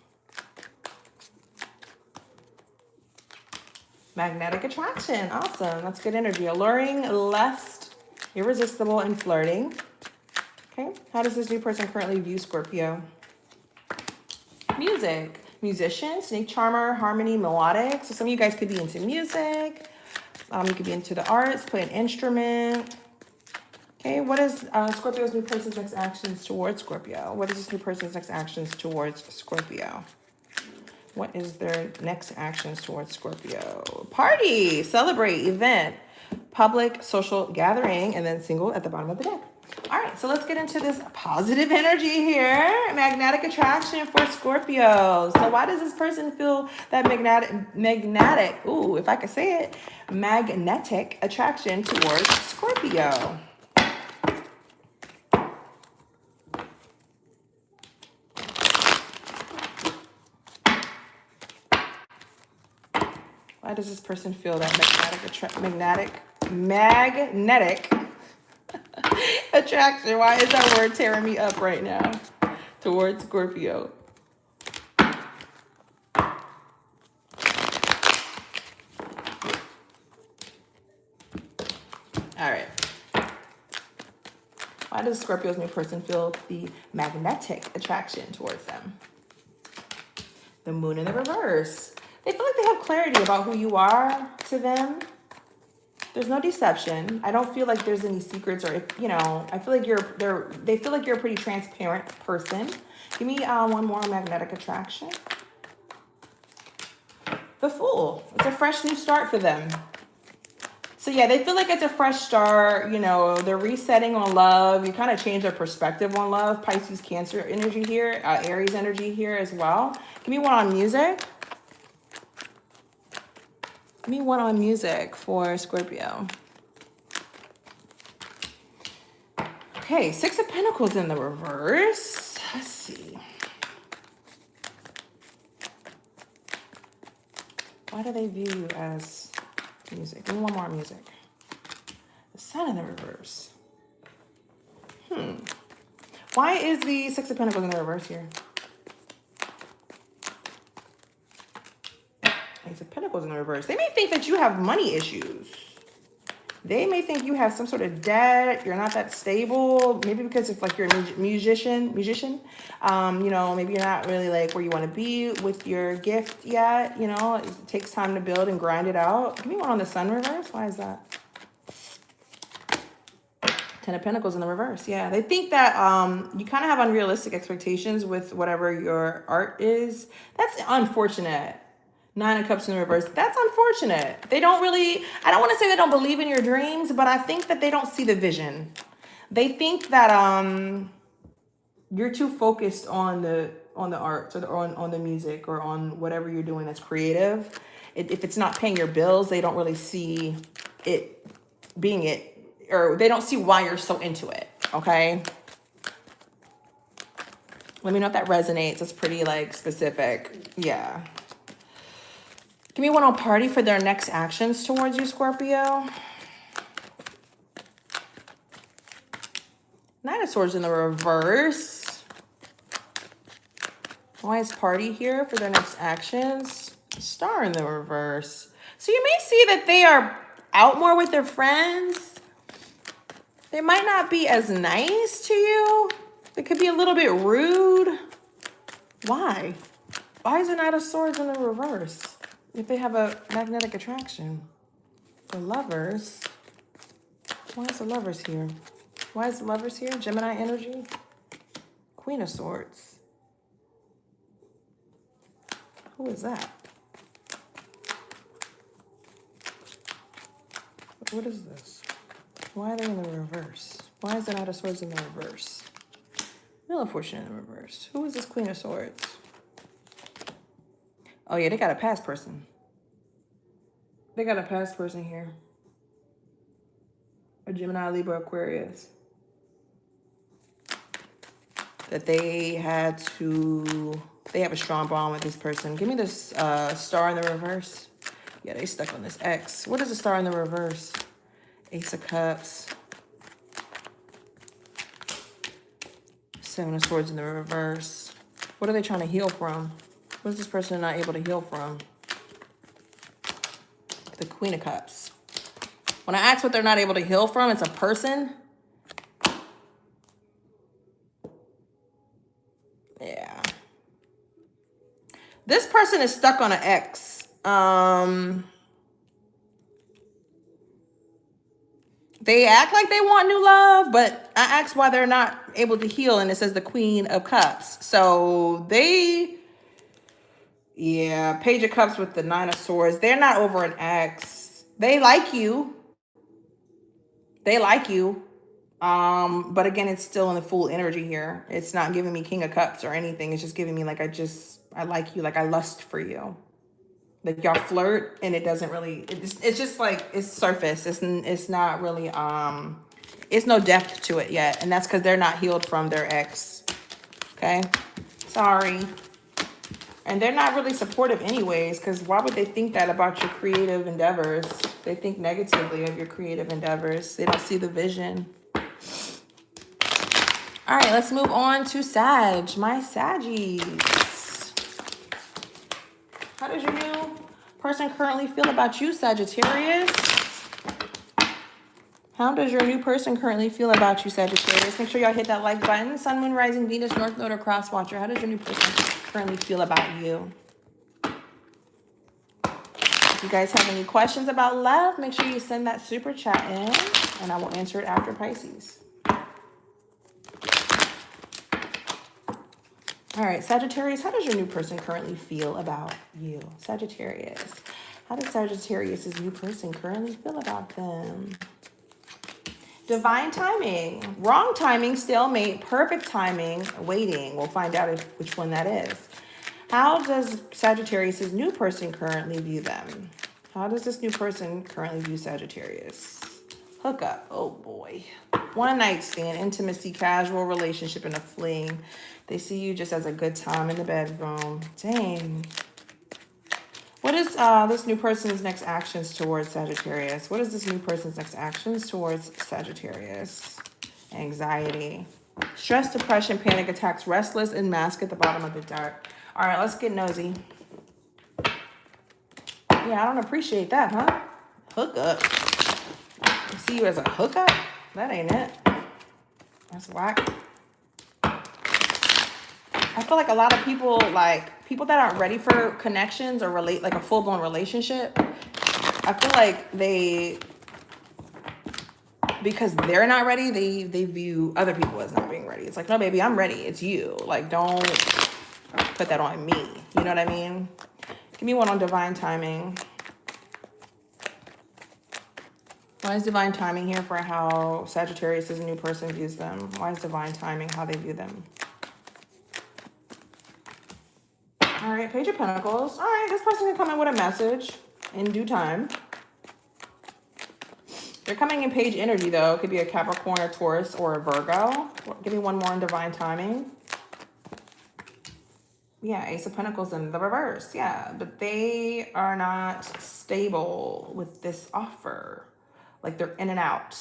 Magnetic attraction, awesome. That's good energy. Alluring, lust, irresistible, and flirting. Okay, how does this new person currently view Scorpio? Music, musician, snake charmer, harmony, melodic. So some of you guys could be into music. You could be into the arts, play an instrument. Okay, what is Scorpio's new person's next actions towards Scorpio? What is this new person's next actions towards Scorpio? What is their next actions towards Scorpio? Party, celebrate, event, public, social gathering, and then single at the bottom of the deck. All right, so let's get into this positive energy here. Magnetic attraction for Scorpio. So why does this person feel that magnetic, ooh, if I could say it, magnetic attraction towards Scorpio? Why does this person feel that magnetic attraction. Why is that word tearing me up right now? Towards Scorpio. All right. Why does Scorpio's new person feel the magnetic attraction towards them? The moon in the reverse. They feel like they have clarity about who you are to them. There's no deception. I don't feel like there's any secrets, or, you know, I feel like they feel like you're a pretty transparent person. Give me one more magnetic attraction. The Fool. It's a fresh new start for them. So yeah, they feel like it's a fresh start. You know, they're resetting on love. You kind of change their perspective on love. Pisces, Cancer energy here. Aries energy here as well. Give me one on music. Give me one on music for Scorpio. Okay, Six of Pentacles in the reverse. Let's see. Why do they view you as music? Give me one more music. The Sun in the reverse. Why is the Six of Pentacles in the reverse here? Ace of Pentacles in the reverse. They may think that you have money issues. They may think you have some sort of debt. You're not that stable. Maybe because if like you're a musician, you know, maybe you're not really like where you want to be with your gift yet. You know, it takes time to build and grind it out. Give me one on the Sun reverse. Why is that? Ten of Pentacles in the reverse. Yeah, they think that you kind of have unrealistic expectations with whatever your art is. That's unfortunate. Nine of Cups in the reverse. That's unfortunate. They don't really, I don't want to say they don't believe in your dreams, but I think that they don't see the vision. They think that you're too focused on the arts or on the music or on whatever you're doing that's creative. If it's not paying your bills, they don't really see it being it, or they don't see why you're so into it. Okay. Let me know if that resonates. It's pretty like specific. Yeah. Give me one on party for their next actions towards you, Scorpio. Nine of Swords in the reverse. Why is party here for their next actions? Star in the reverse. So you may see that they are out more with their friends. They might not be as nice to you. They could be a little bit rude. Why? Why is the Knight of Swords in the reverse? If they have a magnetic attraction. The Lovers. Why is the Lovers here? Why is the Lovers here? Gemini energy. Queen of Swords. Who is that? What is this? Why are they in the reverse? Why is the Knight of Swords in the reverse? Wheel of Fortune in the reverse. Who is this Queen of Swords? Oh, yeah, they got a past person. They got a past person here. A Gemini, Libra, Aquarius. That they had to... They have a strong bond with this person. Give me this Star in the reverse. Yeah, they stuck on this X. What is the Star in the reverse? Ace of Cups. Seven of Swords in the reverse. What are they trying to heal from? What is this person not able to heal from? The Queen of Cups. When I ask what they're not able to heal from, it's a person. Yeah. This person is stuck on an X. They act like they want new love, but I asked why they're not able to heal, and it says the Queen of Cups. So they... Yeah, Page of Cups with the Nine of Swords. They're not over an ex. They like you. They like you. But again, it's still in the Fool energy here. It's not giving me King of Cups or anything. It's just giving me like, I like you. Like I lust for you. Like y'all flirt and it doesn't really, it's just like, it's surface. It's not really, it's no depth to it yet. And that's because they're not healed from their ex. Okay. Sorry. And they're not really supportive anyways, because why would they think that about your creative endeavors? They think negatively of your creative endeavors. They don't see the vision. All right, let's move on to Sag. My Saggies. How does your new person currently feel about you, Sagittarius? How does your new person currently feel about you, Sagittarius? Make sure y'all hit that like button. Sun, Moon, Rising, Venus, North Node, or Cross Watcher. How does your new person currently feel about you? If you guys have any questions about love, make sure you send that super chat in, and I will answer it after Pisces. All right, Sagittarius, how does your new person currently feel about you? Sagittarius, how does Sagittarius' new person currently feel about them? Divine timing, wrong timing, stalemate, perfect timing, waiting. We'll find out which one that is. How does Sagittarius' new person currently view them? How does this new person currently view Sagittarius? Hookup, oh boy. One night stand, intimacy, casual relationship, and a fling. They see you just as a good time in the bedroom. Dang. What is this new person's next actions towards Sagittarius? What is this new person's next actions towards Sagittarius? Anxiety. Stress, depression, panic attacks, restless, and mask at the bottom of the dark. All right, let's get nosy. Yeah, I don't appreciate that, huh? Hookup. I see you as a hookup? That ain't it. That's whack. I feel like a lot of people, people that aren't ready for connections or relate, like a full-blown relationship, I feel like because they're not ready, they view other people as not being ready. It's like, no, baby, I'm ready. It's you. Like, don't put that on me. You know what I mean? Give me one on divine timing. Why is divine timing here for how Sagittarius' new person views them? Why is divine timing how they view them? All right, Page of Pentacles. All right, this person can come in with a message in due time. They're coming in page energy, though. It could be a Capricorn, a Taurus, or a Virgo. Give me one more on divine timing. Yeah, Ace of Pentacles in the reverse. Yeah, but they are not stable with this offer. Like, they're in and out.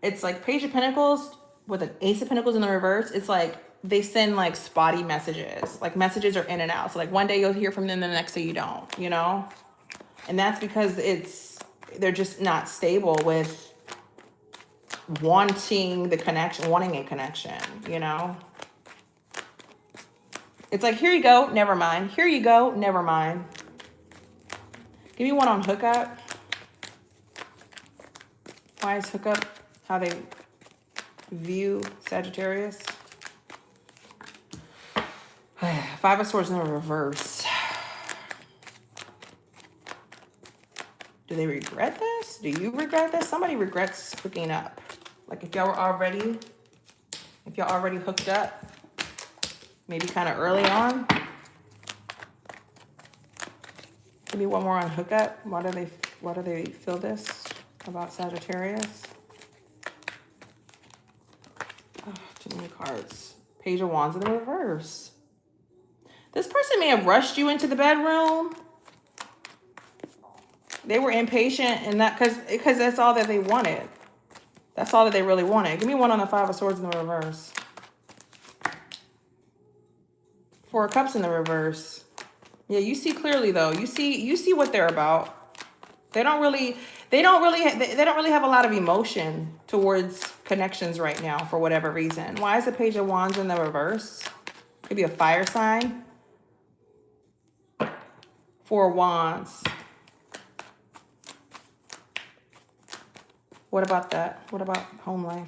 It's like Page of Pentacles with an Ace of Pentacles in the reverse. It's like they send like spotty messages. Like, messages are in and out. So like one day you'll hear from them, the next day you don't, you know? And that's because they're just not stable with wanting the connection, wanting a connection, you know? It's like, here you go, never mind. Here you go, never mind. Give me one on hookup. Why is hookup how they view Sagittarius? Five of Swords in the reverse. Do they regret this? Do you regret this? Somebody regrets hooking up. Like, if y'all already hooked up, maybe kind of early on. Give me one more on hookup. Why do they feel this about Sagittarius? Oh, too many cards. Page of Wands in the reverse. This person may have rushed you into the bedroom. They were impatient, and that because that's all that they wanted. That's all that they really wanted. Give me one on the Five of Swords in the reverse. Four of Cups in the reverse. Yeah, you see clearly though. You see what they're about. They don't really have a lot of emotion towards connections right now for whatever reason. Why is the Page of Wands in the reverse? Could be a fire sign. Four of Wands. What about that? What about home life?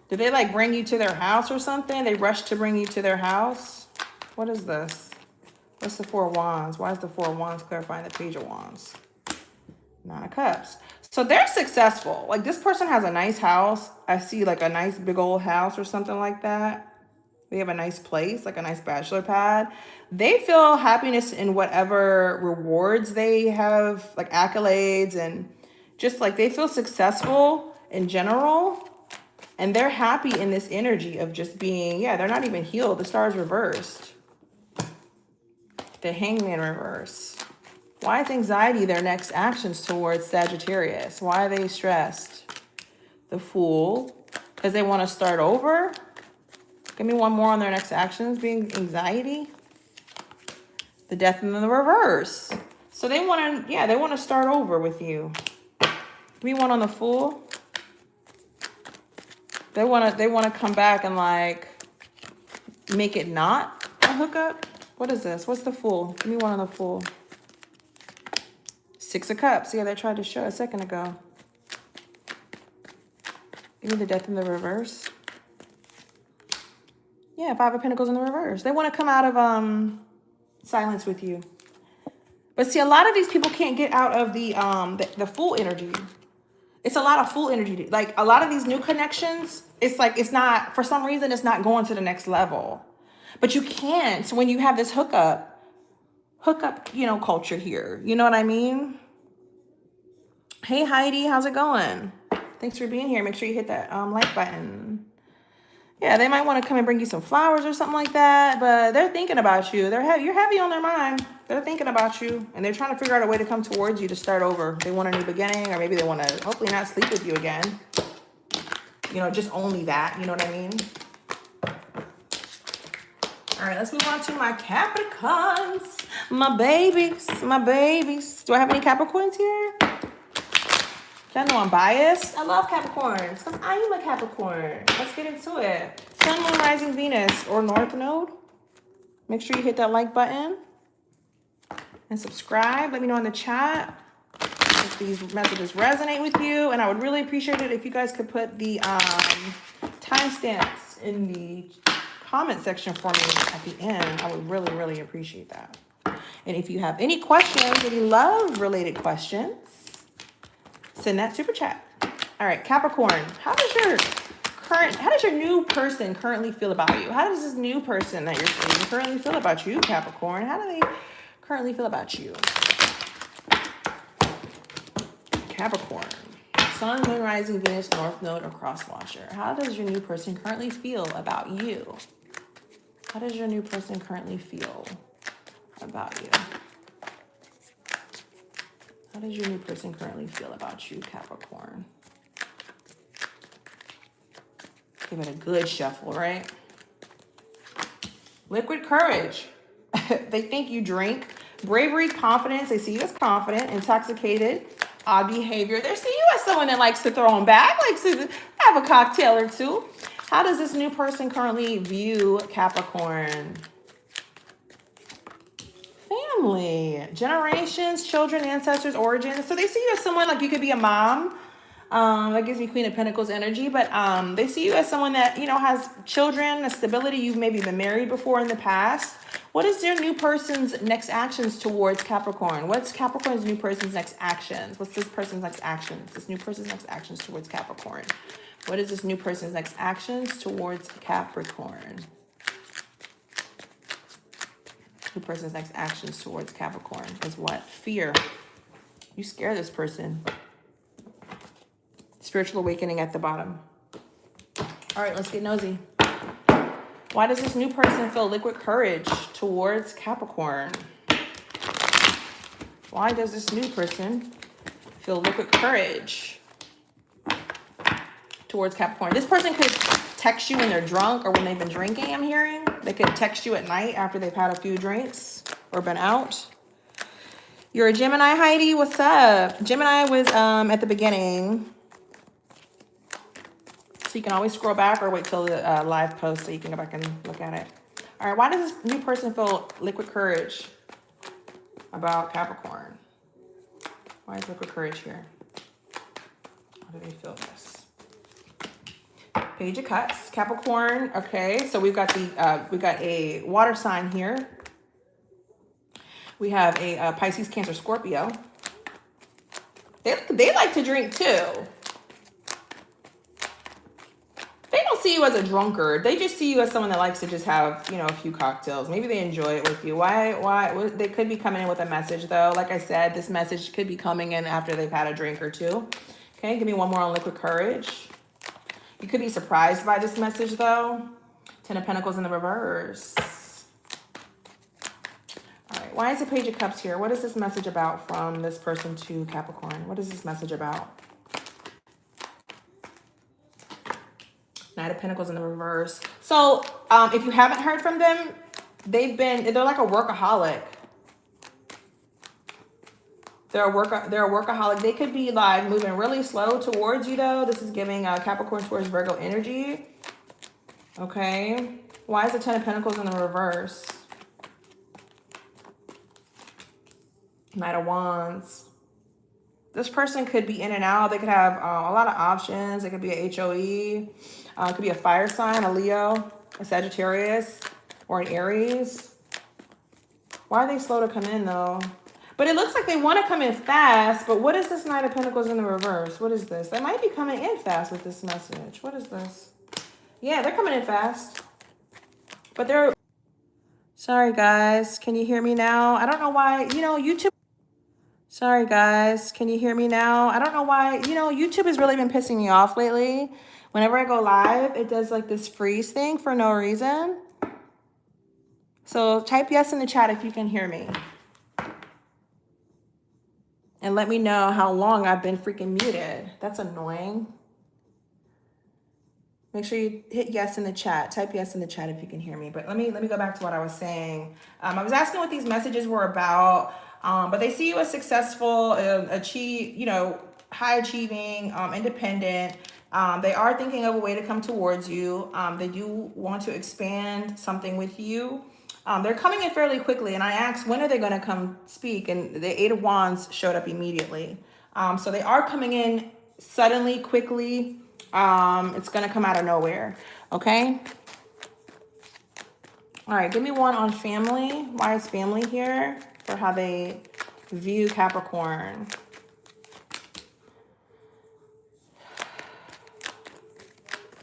Did they like bring you to their house or something? They rushed to bring you to their house? What is this? What's the Four of Wands? Why is the Four of Wands clarifying the Page of Wands? Nine of Cups. So they're successful. Like, this person has a nice house. I see like a nice big old house or something like that. They have a nice place, like a nice bachelor pad. They feel happiness in whatever rewards they have, like accolades, and just like they feel successful in general. And they're happy in this energy of just being, yeah, they're not even healed. The star's reversed. The Hangman reverse. Why is anxiety their next actions towards Sagittarius? Why are they stressed? The Fool. Because they want to start over? Give me one more on their next actions being anxiety. The Death in the reverse. So they want to, yeah, they want to start over with you. Give me one on the Fool. They want to come back and like make it not a hookup. What is this? What's the Fool? Give me one on the Fool. 6 of Cups. Yeah, they tried to show a second ago. Give me the Death in the reverse. Yeah, 5 of Pentacles in the reverse. They want to come out of silence with you. But see, a lot of these people can't get out of the Fool energy. It's a lot of Fool energy. Like a lot of these new connections, it's like it's not, for some reason, it's not going to the next level. But you can't when you have this hookup, you know, culture here. You know what I mean? Hey, Heidi, how's it going? Thanks for being here. Make sure you hit that like button. Yeah, they might want to come and bring you some flowers or something like that, but they're thinking about you. You're heavy on their mind. They're thinking about you, and they're trying to figure out a way to come towards you to start over. They want a new beginning, or maybe they want to hopefully not sleep with you again. You know, just only that. You know what I mean? All right, let's move on to my Capricorns. My babies, my babies. Do I have any Capricorns here? Y'all know I'm biased. I love Capricorns because I am a Capricorn. Let's get into it. Sun, Moon, Rising, Venus, or North Node. Make sure you hit that like button and subscribe. Let me know in the chat if these messages resonate with you. And I would really appreciate it if you guys could put the timestamps in the comment section for me at the end. I would really, really appreciate that. And if you have any questions, any love-related questions, send that super chat. All right, Capricorn, how does your new person currently feel about you? How does this new person that you're seeing currently feel about you, Capricorn? How do they currently feel about you? Capricorn, Sun, Moon, Rising, Venus, North Node, or Cross Watcher. How does your new person currently feel about you? How does your new person currently feel about you? How does your new person currently feel about you, Capricorn? Give it a good shuffle, right? Liquid courage. They think you drink. Bravery, confidence. They see you as confident, intoxicated, odd behavior. They see you as someone that likes to throw them back, likes to have a cocktail or two. How does this new person currently view Capricorn? Family, generations, children, ancestors, origins. So they see you as someone like you could be a mom. That gives me Queen of Pentacles energy, but they see you as someone that, you know, has children, a stability. You've maybe been married before in the past. What is your new person's next actions towards Capricorn? What's Capricorn's new person's next actions? What's this person's next actions? This new person's next actions towards Capricorn. What is this new person's next actions towards Capricorn? New person's next actions towards Capricorn is what? Fear. You scare this person. Spiritual awakening at the bottom. All right, let's get nosy. Why does this new person feel liquid courage towards Capricorn? Why does this new person feel liquid courage towards Capricorn? This person could text you when they're drunk or when they've been drinking, I'm hearing. They could text you at night after they've had a few drinks or been out. You're a Gemini, Heidi. What's up? Gemini was at the beginning. So you can always scroll back or wait till the live post so you can go back and look at it. All right, why does this new person feel liquid courage about Capricorn? Why is liquid courage here? How do they feel this? Page of Cups, Capricorn. Okay, so we've got a water sign here. We have a Pisces, Cancer, Scorpio. They like to drink too. They don't see you as a drunkard. They just see you as someone that likes to just have, you know, a few cocktails. Maybe they enjoy it with you. Why? They could be coming in with a message though. Like I said, this message could be coming in after they've had a drink or two. Okay, give me one more on liquid courage. You could be surprised by this message though. 10 of Pentacles in the reverse. All right, why is the Page of Cups here? What is this message about from this person to Capricorn? What is this message about? Knight of Pentacles in the reverse. So if you haven't heard from them, they're like a workaholic. They're a workaholic. They could be like moving really slow towards you though. This is giving Capricorn towards Virgo energy. Okay. Why is the 10 of Pentacles in the reverse? Knight of Wands. This person could be in and out. They could have a lot of options. It could be a HOE. It could be a fire sign, a Leo, a Sagittarius, or an Aries. Why are they slow to come in though? But it looks like they want to come in fast. But what is this Knight of Pentacles in the reverse? What is this? They might be coming in fast with this message. What is this? Yeah, they're coming in fast. But they're... Sorry, guys. Can you hear me now? I don't know why. You know, YouTube... Sorry, guys. Can you hear me now? I don't know why. You know, YouTube has really been pissing me off lately. Whenever I go live, it does like this freeze thing for no reason. So type yes in the chat if you can hear me. And let me know how long I've been freaking muted. That's annoying. Make sure you hit yes in the chat. Type yes in the chat if you can hear me. But let me go back to what I was saying. I was asking what these messages were about. But they see you as successful, high achieving, independent. They are thinking of a way to come towards you. They do want to expand something with you. They're coming in fairly quickly. And I asked, when are they going to come speak? And the 8 of Wands showed up immediately. So they are coming in suddenly, quickly. It's going to come out of nowhere. Okay. All right. Give me one on family. Why is family here? For how they view Capricorn.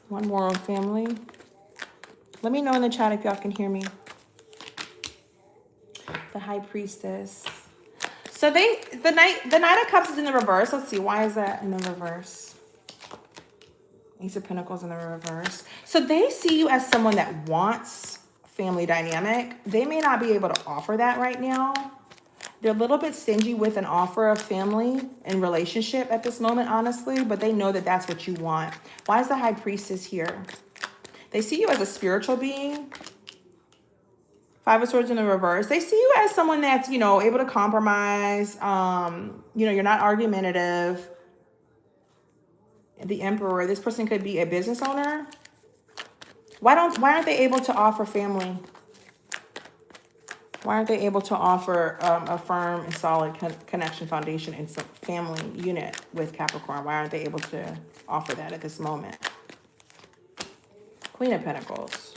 One more on family. Let me know in the chat if y'all can hear me. The High Priestess. So the Knight of Cups is in the reverse. Let's see, why is that in the reverse? Ace of Pentacles in the reverse. So they see you as someone that wants family dynamic. They may not be able to offer that right now. They're a little bit stingy with an offer of family and relationship at this moment, honestly, but they know that that's what you want. Why is the High Priestess here? They see you as a spiritual being. 5 of Swords in the reverse. They see you as someone that's, able to compromise. You're not argumentative. The Emperor. This person could be a business owner. Why aren't they able to offer family? Why aren't they able to offer a firm and solid connection, foundation, and family unit with Capricorn? Why aren't they able to offer that at this moment? Queen of Pentacles.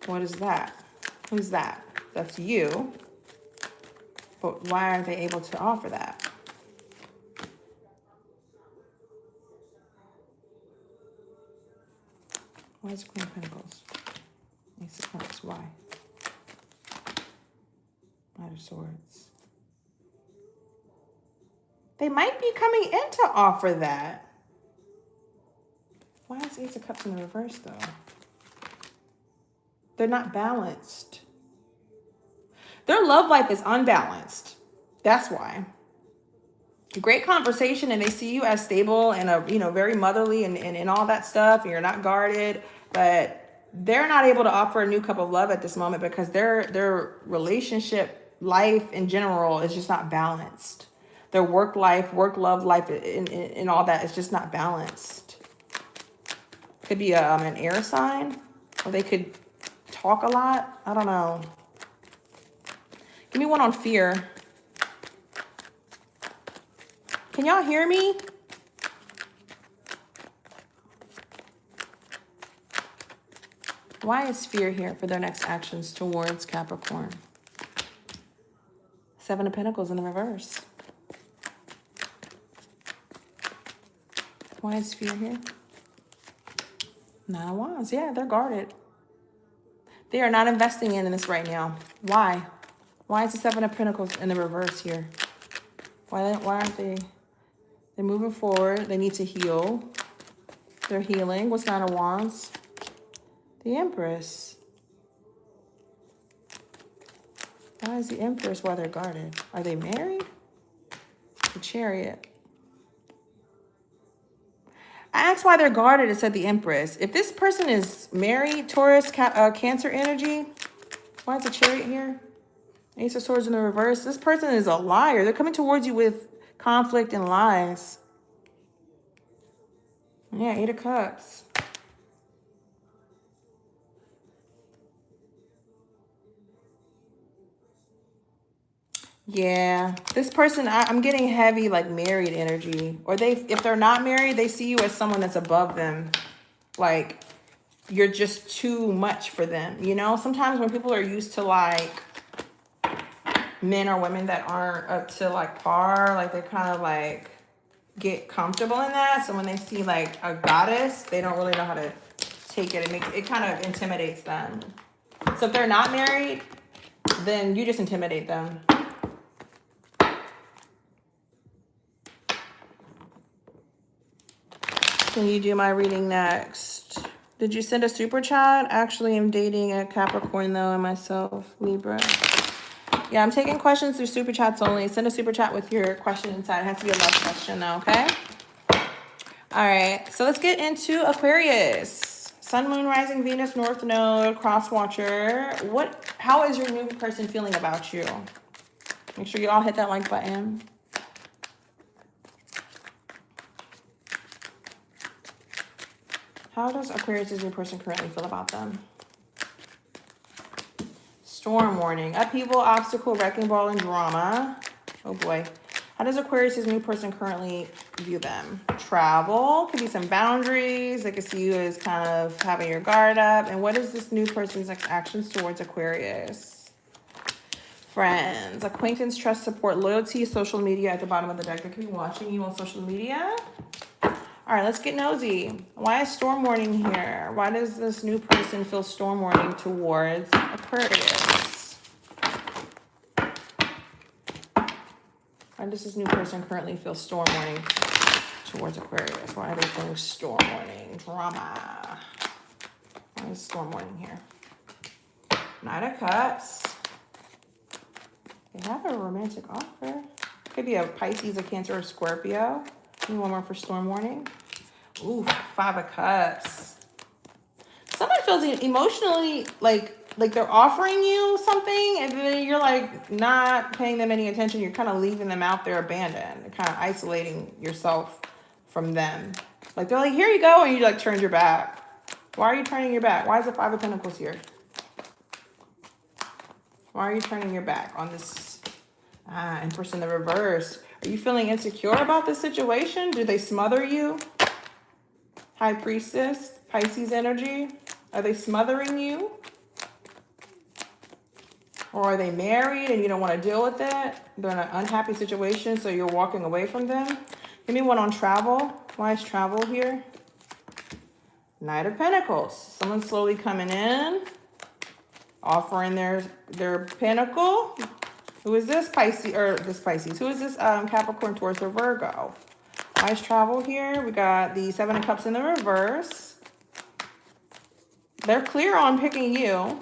What is that? Who's that? That's you. But why aren't they able to offer that? Why is Queen of Pentacles? Ace of Cups. Why? Knight of Swords. They might be coming in to offer that. Why is Ace of Cups in the reverse, though? They're not balanced. Their love life is unbalanced. That's why. Great conversation, and they see you as stable and very motherly and all that stuff, and you're not guarded, but they're not able to offer a new cup of love at this moment because their relationship life in general is just not balanced. Their work life, love life, and all that is just not balanced. Could be an air sign, or they could talk a lot. I don't know. Give me one on fear. Can y'all hear me? Why is fear here for their next actions towards Capricorn? 7 of Pentacles in the reverse. Why is fear here? 9 of Wands. Yeah, they're guarded. They are not investing in this right now. Why? Why is the 7 of Pentacles in the reverse here? Why aren't they? They're moving forward. They need to heal. They're healing. What's Nine of Wands? The Empress. Why is the Empress while they're guarded? Are they married? The Chariot. I asked why they're guarded. It said the Empress. If this person is married, Taurus, Cancer energy, why is the Chariot here? Ace of Swords in the reverse. This person is a liar. They're coming towards you with conflict and lies. Yeah, Eight of Cups. Yeah, this person, I'm getting heavy, like married energy. Or if they're not married, they see you as someone that's above them. Like, you're just too much for them, you know? Sometimes when people are used to, like, men or women that aren't up to, like, par, like, they kind of, like, get comfortable in that. So when they see, like, a goddess, they don't really know how to take it. It kind of intimidates them. So if they're not married, then you just intimidate them. Can you do my reading next? Did you send a super chat? Actually, I'm dating a Capricorn though, and myself, Libra. Yeah, I'm taking questions through super chats only. Send a super chat with your question inside. It has to be a love question though, okay? All right, so let's get into Aquarius. Sun, Moon, Rising, Venus, North Node, Cross Watcher. How is your new person feeling about you? Make sure you all hit that like button. How does Aquarius' new person currently feel about them? Storm warning. Upheaval, obstacle, wrecking ball, and drama. Oh boy. How does Aquarius' new person currently view them? Travel. Could be some boundaries. They could see you as kind of having your guard up. And what is this new person's next actions towards Aquarius? Friends. Acquaintance, trust, support, loyalty, social media at the bottom of the deck. They could be watching you on social media. All right, let's get nosy. Why is storm warning here? Why does this new person feel storm warning towards Aquarius? Why does this new person currently feel storm warning towards Aquarius? Why are they feeling storm warning? Drama. Why is storm warning here? Knight of Cups. They have a romantic offer. Could be a Pisces, a Cancer, or Scorpio. Need one more for storm warning. Ooh, Five of Cups. Someone feels emotionally like they're offering you something, and then you're like not paying them any attention. You're kind of leaving them out there abandoned, kind of isolating yourself from them. Like they're like, here you go, and you like turned your back. Why are you turning your back? Why is the Five of Pentacles here? Why are you turning your back on this Empress in the reverse? Are you feeling insecure about this situation? Do they smother you? High Priestess, Pisces energy. Are they smothering you? Or are they married and you don't want to deal with it? They're in an unhappy situation, so you're walking away from them. Give me one on travel. Why is travel here? Knight of Pentacles. Someone's slowly coming in, offering their pinnacle. Who is this Pisces, or this Pisces? Who is this Capricorn, Taurus, or Virgo? Why is travel here? We got the Seven of Cups in the reverse. They're clear on picking you.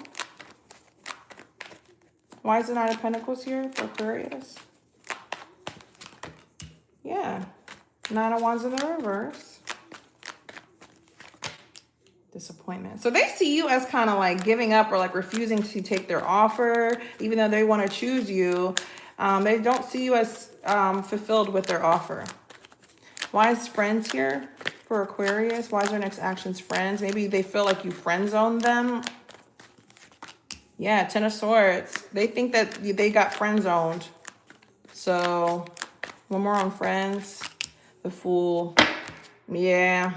Why is the Knight of Pentacles here for Aquarius? Yeah. Nine of Wands in the reverse. Disappointment. So they see you as kind of like giving up or like refusing to take their offer, even though they want to choose you. They don't see you as fulfilled with their offer. Why is friends here for Aquarius? Why is their next actions friends? Maybe they feel like you friend zoned them. Yeah, Ten of Swords. They think that they got friend zoned. So one more on friends. The Fool. Yeah.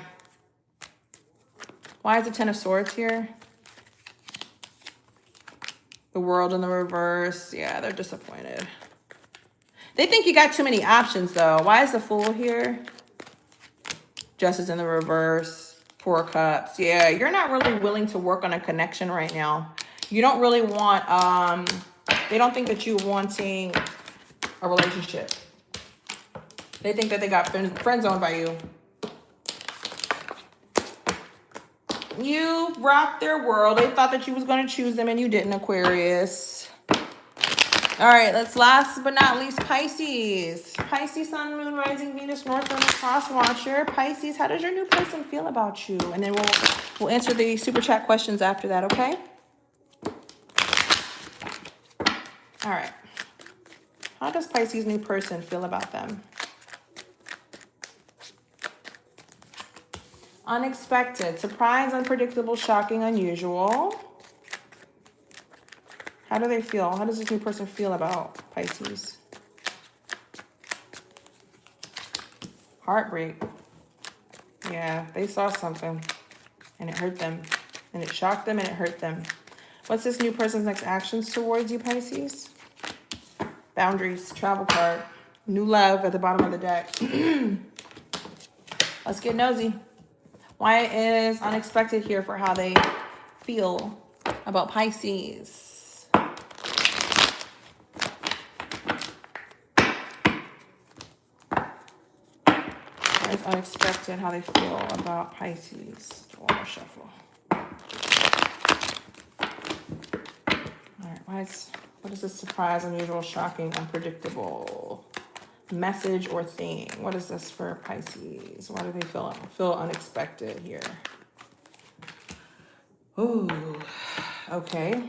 Why is the Ten of Swords here? The World in the reverse. Yeah, they're disappointed. They think you got too many options, though. Why is the Fool here? Justice in the reverse. Four of Cups. Yeah, you're not really willing to work on a connection right now. You don't really want, they don't think that you're wanting a relationship. They think that they got friend zoned by you. You rocked their world. They thought that you was going to choose them and you didn't, Aquarius. All right, let's last but not least, Pisces. Pisces, Sun, Moon, Rising, Venus, North Node, Cross Watcher. Pisces, how does your new person feel about you? And then we'll answer the super chat questions after that, okay? All right. How does Pisces' new person feel about them? Unexpected, surprise, unpredictable, shocking, unusual. How do they feel? How does this new person feel about Pisces? Heartbreak. Yeah, they saw something and it hurt them. And it shocked them and it hurt them. What's this new person's next actions towards you, Pisces? Boundaries, travel card, new love at the bottom of the deck. Let's get nosy. Why is unexpected here for how they feel about Pisces? It's unexpected how they feel about Pisces. Water shuffle. All right, what is this surprise, unusual, shocking, unpredictable message or thing? What is this for Pisces? Why do they feel unexpected here? Ooh, okay.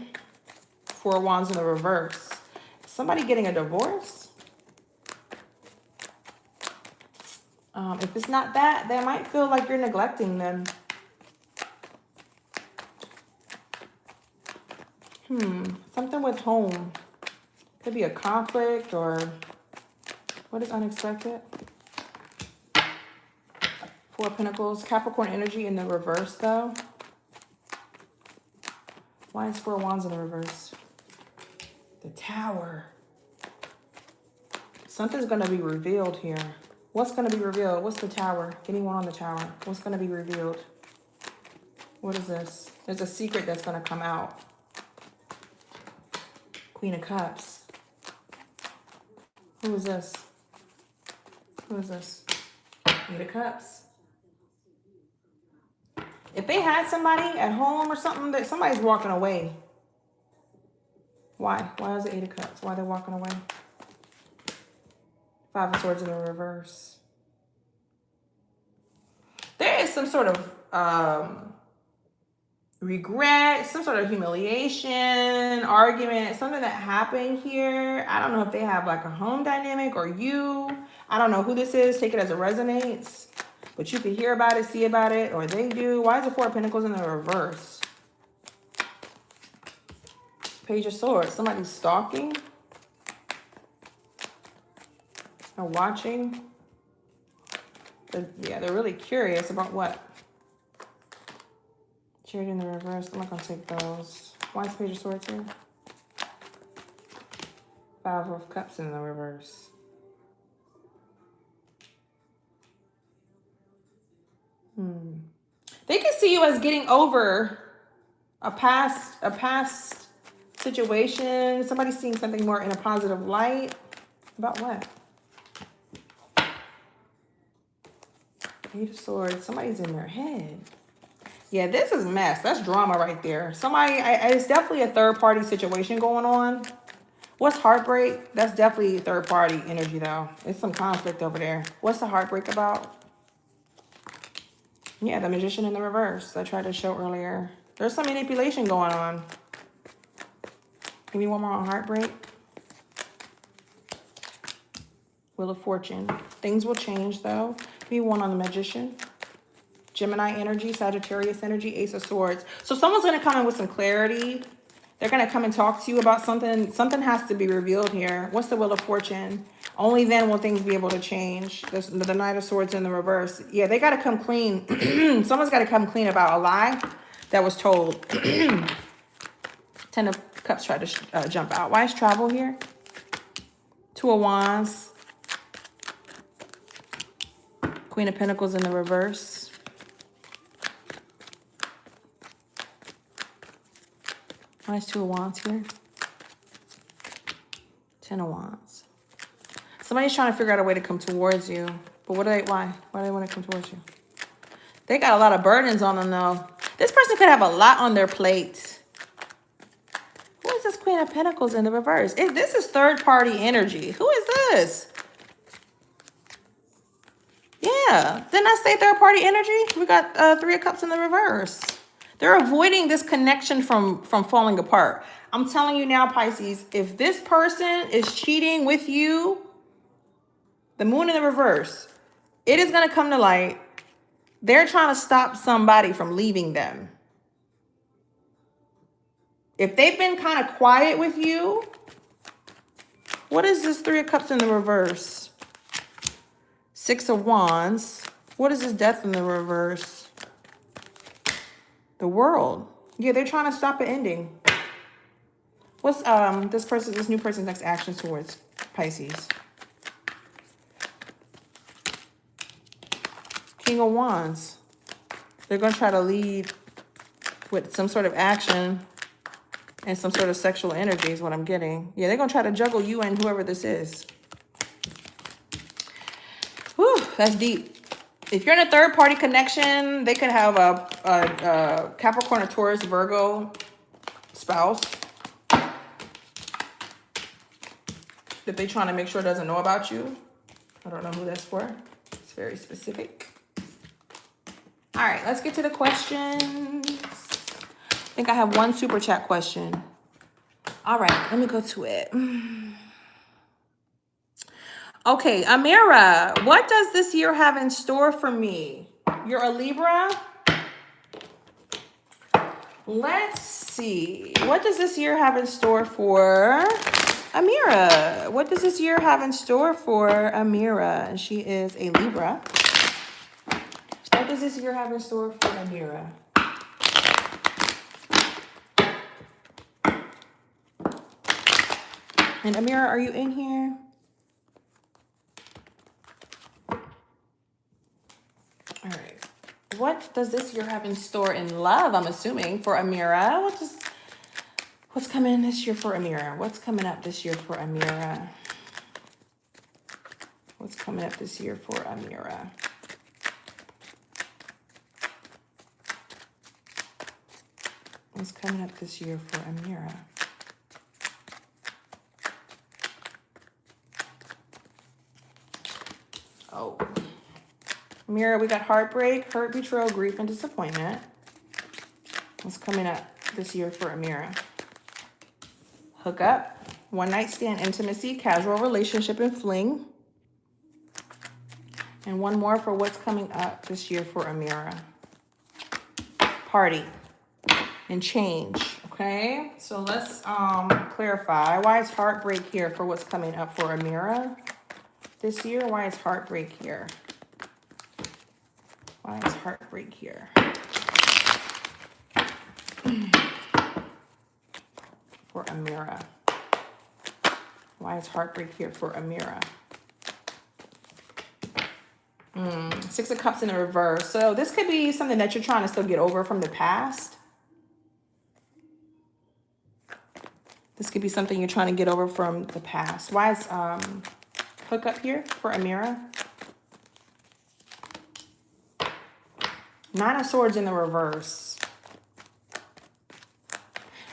4 of Wands in the reverse. Somebody getting a divorce? If it's not that, they might feel like you're neglecting them. Something with home. Could be a conflict or what is unexpected? 4 of Pentacles. Capricorn energy in the reverse, though. Why is 4 of Wands in the reverse? The Tower. Something's going to be revealed here. What's going to be revealed? What's the Tower? Anyone on the Tower? What's going to be revealed? What is this? There's a secret that's going to come out. Queen of Cups. Who is this? Who is this? Eight of Cups. If they had somebody at home or something, that somebody's walking away. Why? Why is it 8 of Cups? Why are they walking away? 5 of Swords in the reverse. There is some sort of regret, some sort of humiliation, argument, something that happened here. I don't know if they have like a home dynamic or you. I don't know who this is. Take it as it resonates. But you can hear about it, see about it, or they do. Why is the 4 of Pentacles in the reverse? Page of Swords. Somebody's stalking. Or watching. They're really curious about what? Chariot in the reverse. I'm not going to take those. Why is Page of Swords here? 5 of Cups in the reverse. They can see you as getting over a past situation. Somebody's seeing something more in a positive light. About what? Eight of Swords. Somebody's in their head. Yeah, this is a mess. That's drama right there. It's definitely a third-party situation going on. What's heartbreak? That's definitely third-party energy, though. It's some conflict over there. What's the heartbreak about? Yeah, the Magician in the reverse I tried to show earlier. There's some manipulation going on. Give me one more on heartbreak. Wheel of Fortune. Things will change, though. Give me one on the Magician. Gemini energy, Sagittarius energy, Ace of Swords. So someone's going to come in with some clarity. They're going to come and talk to you about something. Something has to be revealed here. What's the Wheel of Fortune? Only then will things be able to change. The Knight of Swords in the reverse. Yeah, they got to come clean. Someone's got to come clean about a lie that was told. 10 of Cups tried to jump out. Why is travel here? 2 of Wands. Queen of Pentacles in the reverse. Why is 2 of Wands here? 10 of Wands. Somebody's trying to figure out a way to come towards you. But why? Why do they want to come towards you? They got a lot of burdens on them, though. This person could have a lot on their plate. Who is this Queen of Pentacles in the reverse? This is third-party energy. Who is this? Yeah. Didn't I say third-party energy? We got 3 of Cups in the reverse. They're avoiding this connection from falling apart. I'm telling you now, Pisces, if this person is cheating with you, the Moon in the reverse, it is going to come to light. They're trying to stop somebody from leaving them. If they've been kind of quiet with you, what is this 3 of Cups in the reverse? 6 of Wands. What is this Death in the reverse? The World. Yeah, they're trying to stop an ending. What's this new person's next action towards Pisces? King of Wands. They're going to try to lead with some sort of action and some sort of sexual energy is what I'm getting. Yeah, they're going to try to juggle you and whoever this is. Whew, that's deep. If you're in a third-party connection, they could have a Capricorn, a Taurus, Virgo spouse that they're trying to make sure doesn't know about you. I don't know who that's for. It's very specific. All right, let's get to the questions. I think I have one super chat question. All right, let me go to it. Okay, Amira, what does this year have in store for me? You're a Libra? Let's see. What does this year have in store for Amira? What does this year have in store for Amira? And she is a Libra. What does this year have in store for Amira? And Amira, are you in here? All right. What does this year have in store in love, I'm assuming, for Amira? What's coming in this year for Amira? What's coming up this year for Amira? What's coming up this year for Amira? What's coming up this year for Amira? Oh. Amira, we got heartbreak, hurt, betrayal, grief, and disappointment. What's coming up this year for Amira? Hookup, one night stand, intimacy, casual relationship, and fling. And one more for what's coming up this year for Amira. Party and change. Okay, so let's clarify. Why is heartbreak here for what's coming up for Amira this year? Why is heartbreak here? Why is heartbreak here? For Amira. Why is heartbreak here for Amira? 6 of Cups in the reverse. So this could be something that you're trying to still get over from the past. This could be something you're trying to get over from the past. Why is hookup here for Amira? 9 of Swords in the reverse.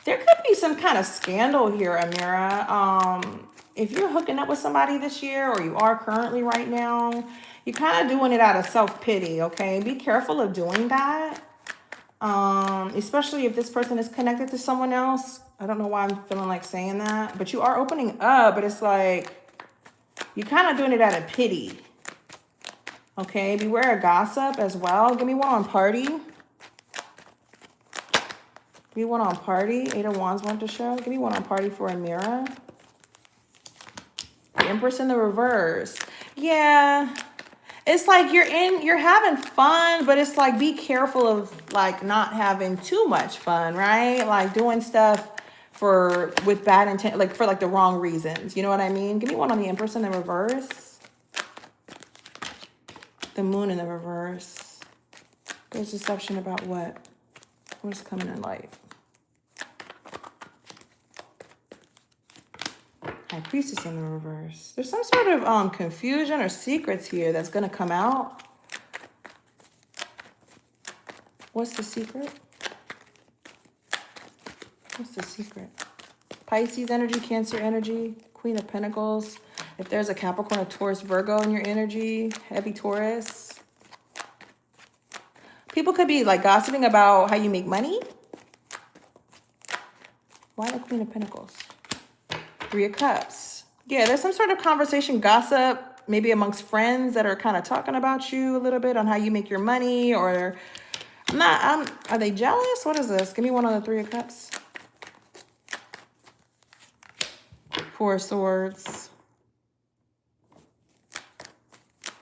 There could be some kind of scandal here, Amira. If you're hooking up with somebody this year, or you are currently right now, you're kind of doing it out of self-pity, okay? Be careful of doing that. Especially if this person is connected to someone else. I don't know why I'm feeling like saying that, but you are opening up, but it's like you're kind of doing it out of pity. Okay, beware of gossip as well. Give me one on party. Give me one on party. 8 of Wands want to show. Give me one on party for Amira. The Empress in the reverse. Yeah. It's like you're having fun, but it's like be careful of like not having too much fun, right? Like doing stuff with bad intent, like for like the wrong reasons. You know what I mean? Give me one on the Empress in the reverse. The Moon in the reverse. There's deception about what? What's coming in light? High Priestess in the reverse. There's some sort of confusion or secrets here that's going to come out. What's the secret? What's the secret? Pisces energy, Cancer energy, Queen of Pentacles. If there's a Capricorn, a Taurus, Virgo in your energy, heavy Taurus. People could be like gossiping about how you make money. Why the Queen of Pentacles? Three of Cups. Yeah, there's some sort of conversation, gossip, maybe amongst friends that are kind of talking about you a little bit on how you make your money, or are they jealous? What is this? Give me one on the Three of Cups. Four of Swords.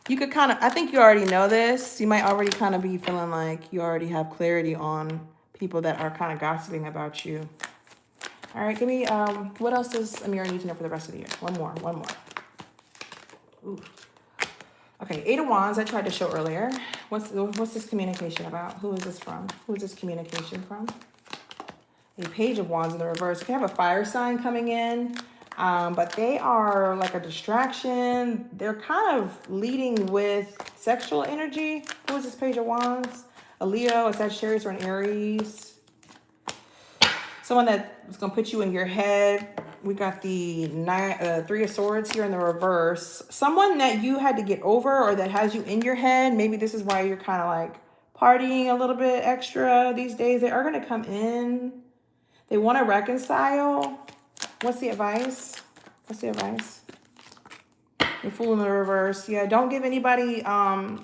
You could kind of, I think you already know this. You might already kind of be feeling like you already have clarity on people that are kind of gossiping about you. All right, give me, what else does Amira need to know for the rest of the year? One more. Ooh. Okay, Eight of Wands, I tried to show earlier. What's this communication about? Who is this from? Who is this communication from? A Page of Wands in the reverse. You can have a fire sign coming in, but they are like a distraction. They're kind of leading with sexual energy. Who is this Page of Wands? A Leo, a Sagittarius, or an Aries. Someone that is going to put you in your head. We got the Three of Swords here in the reverse. Someone that you had to get over or that has you in your head. Maybe this is why you're kind of like partying a little bit extra these days. They are going to come in. They want to reconcile. What's the advice? What's the advice? The Fool in the reverse. Yeah, don't give anybody a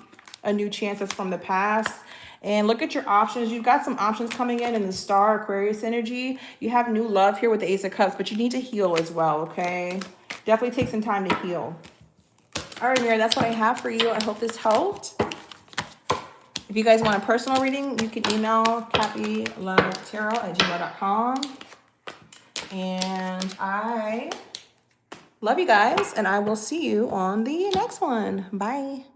new chance that's from the past. And look at your options. You've got some options coming in the Star Aquarius energy. You have new love here with the Ace of Cups, but you need to heal as well, okay? Definitely take some time to heal. All right, Mira, that's what I have for you. I hope this helped. If you guys want a personal reading, you can email cappielovetarot@gmail.com. And I love you guys, and I will see you on the next one. Bye.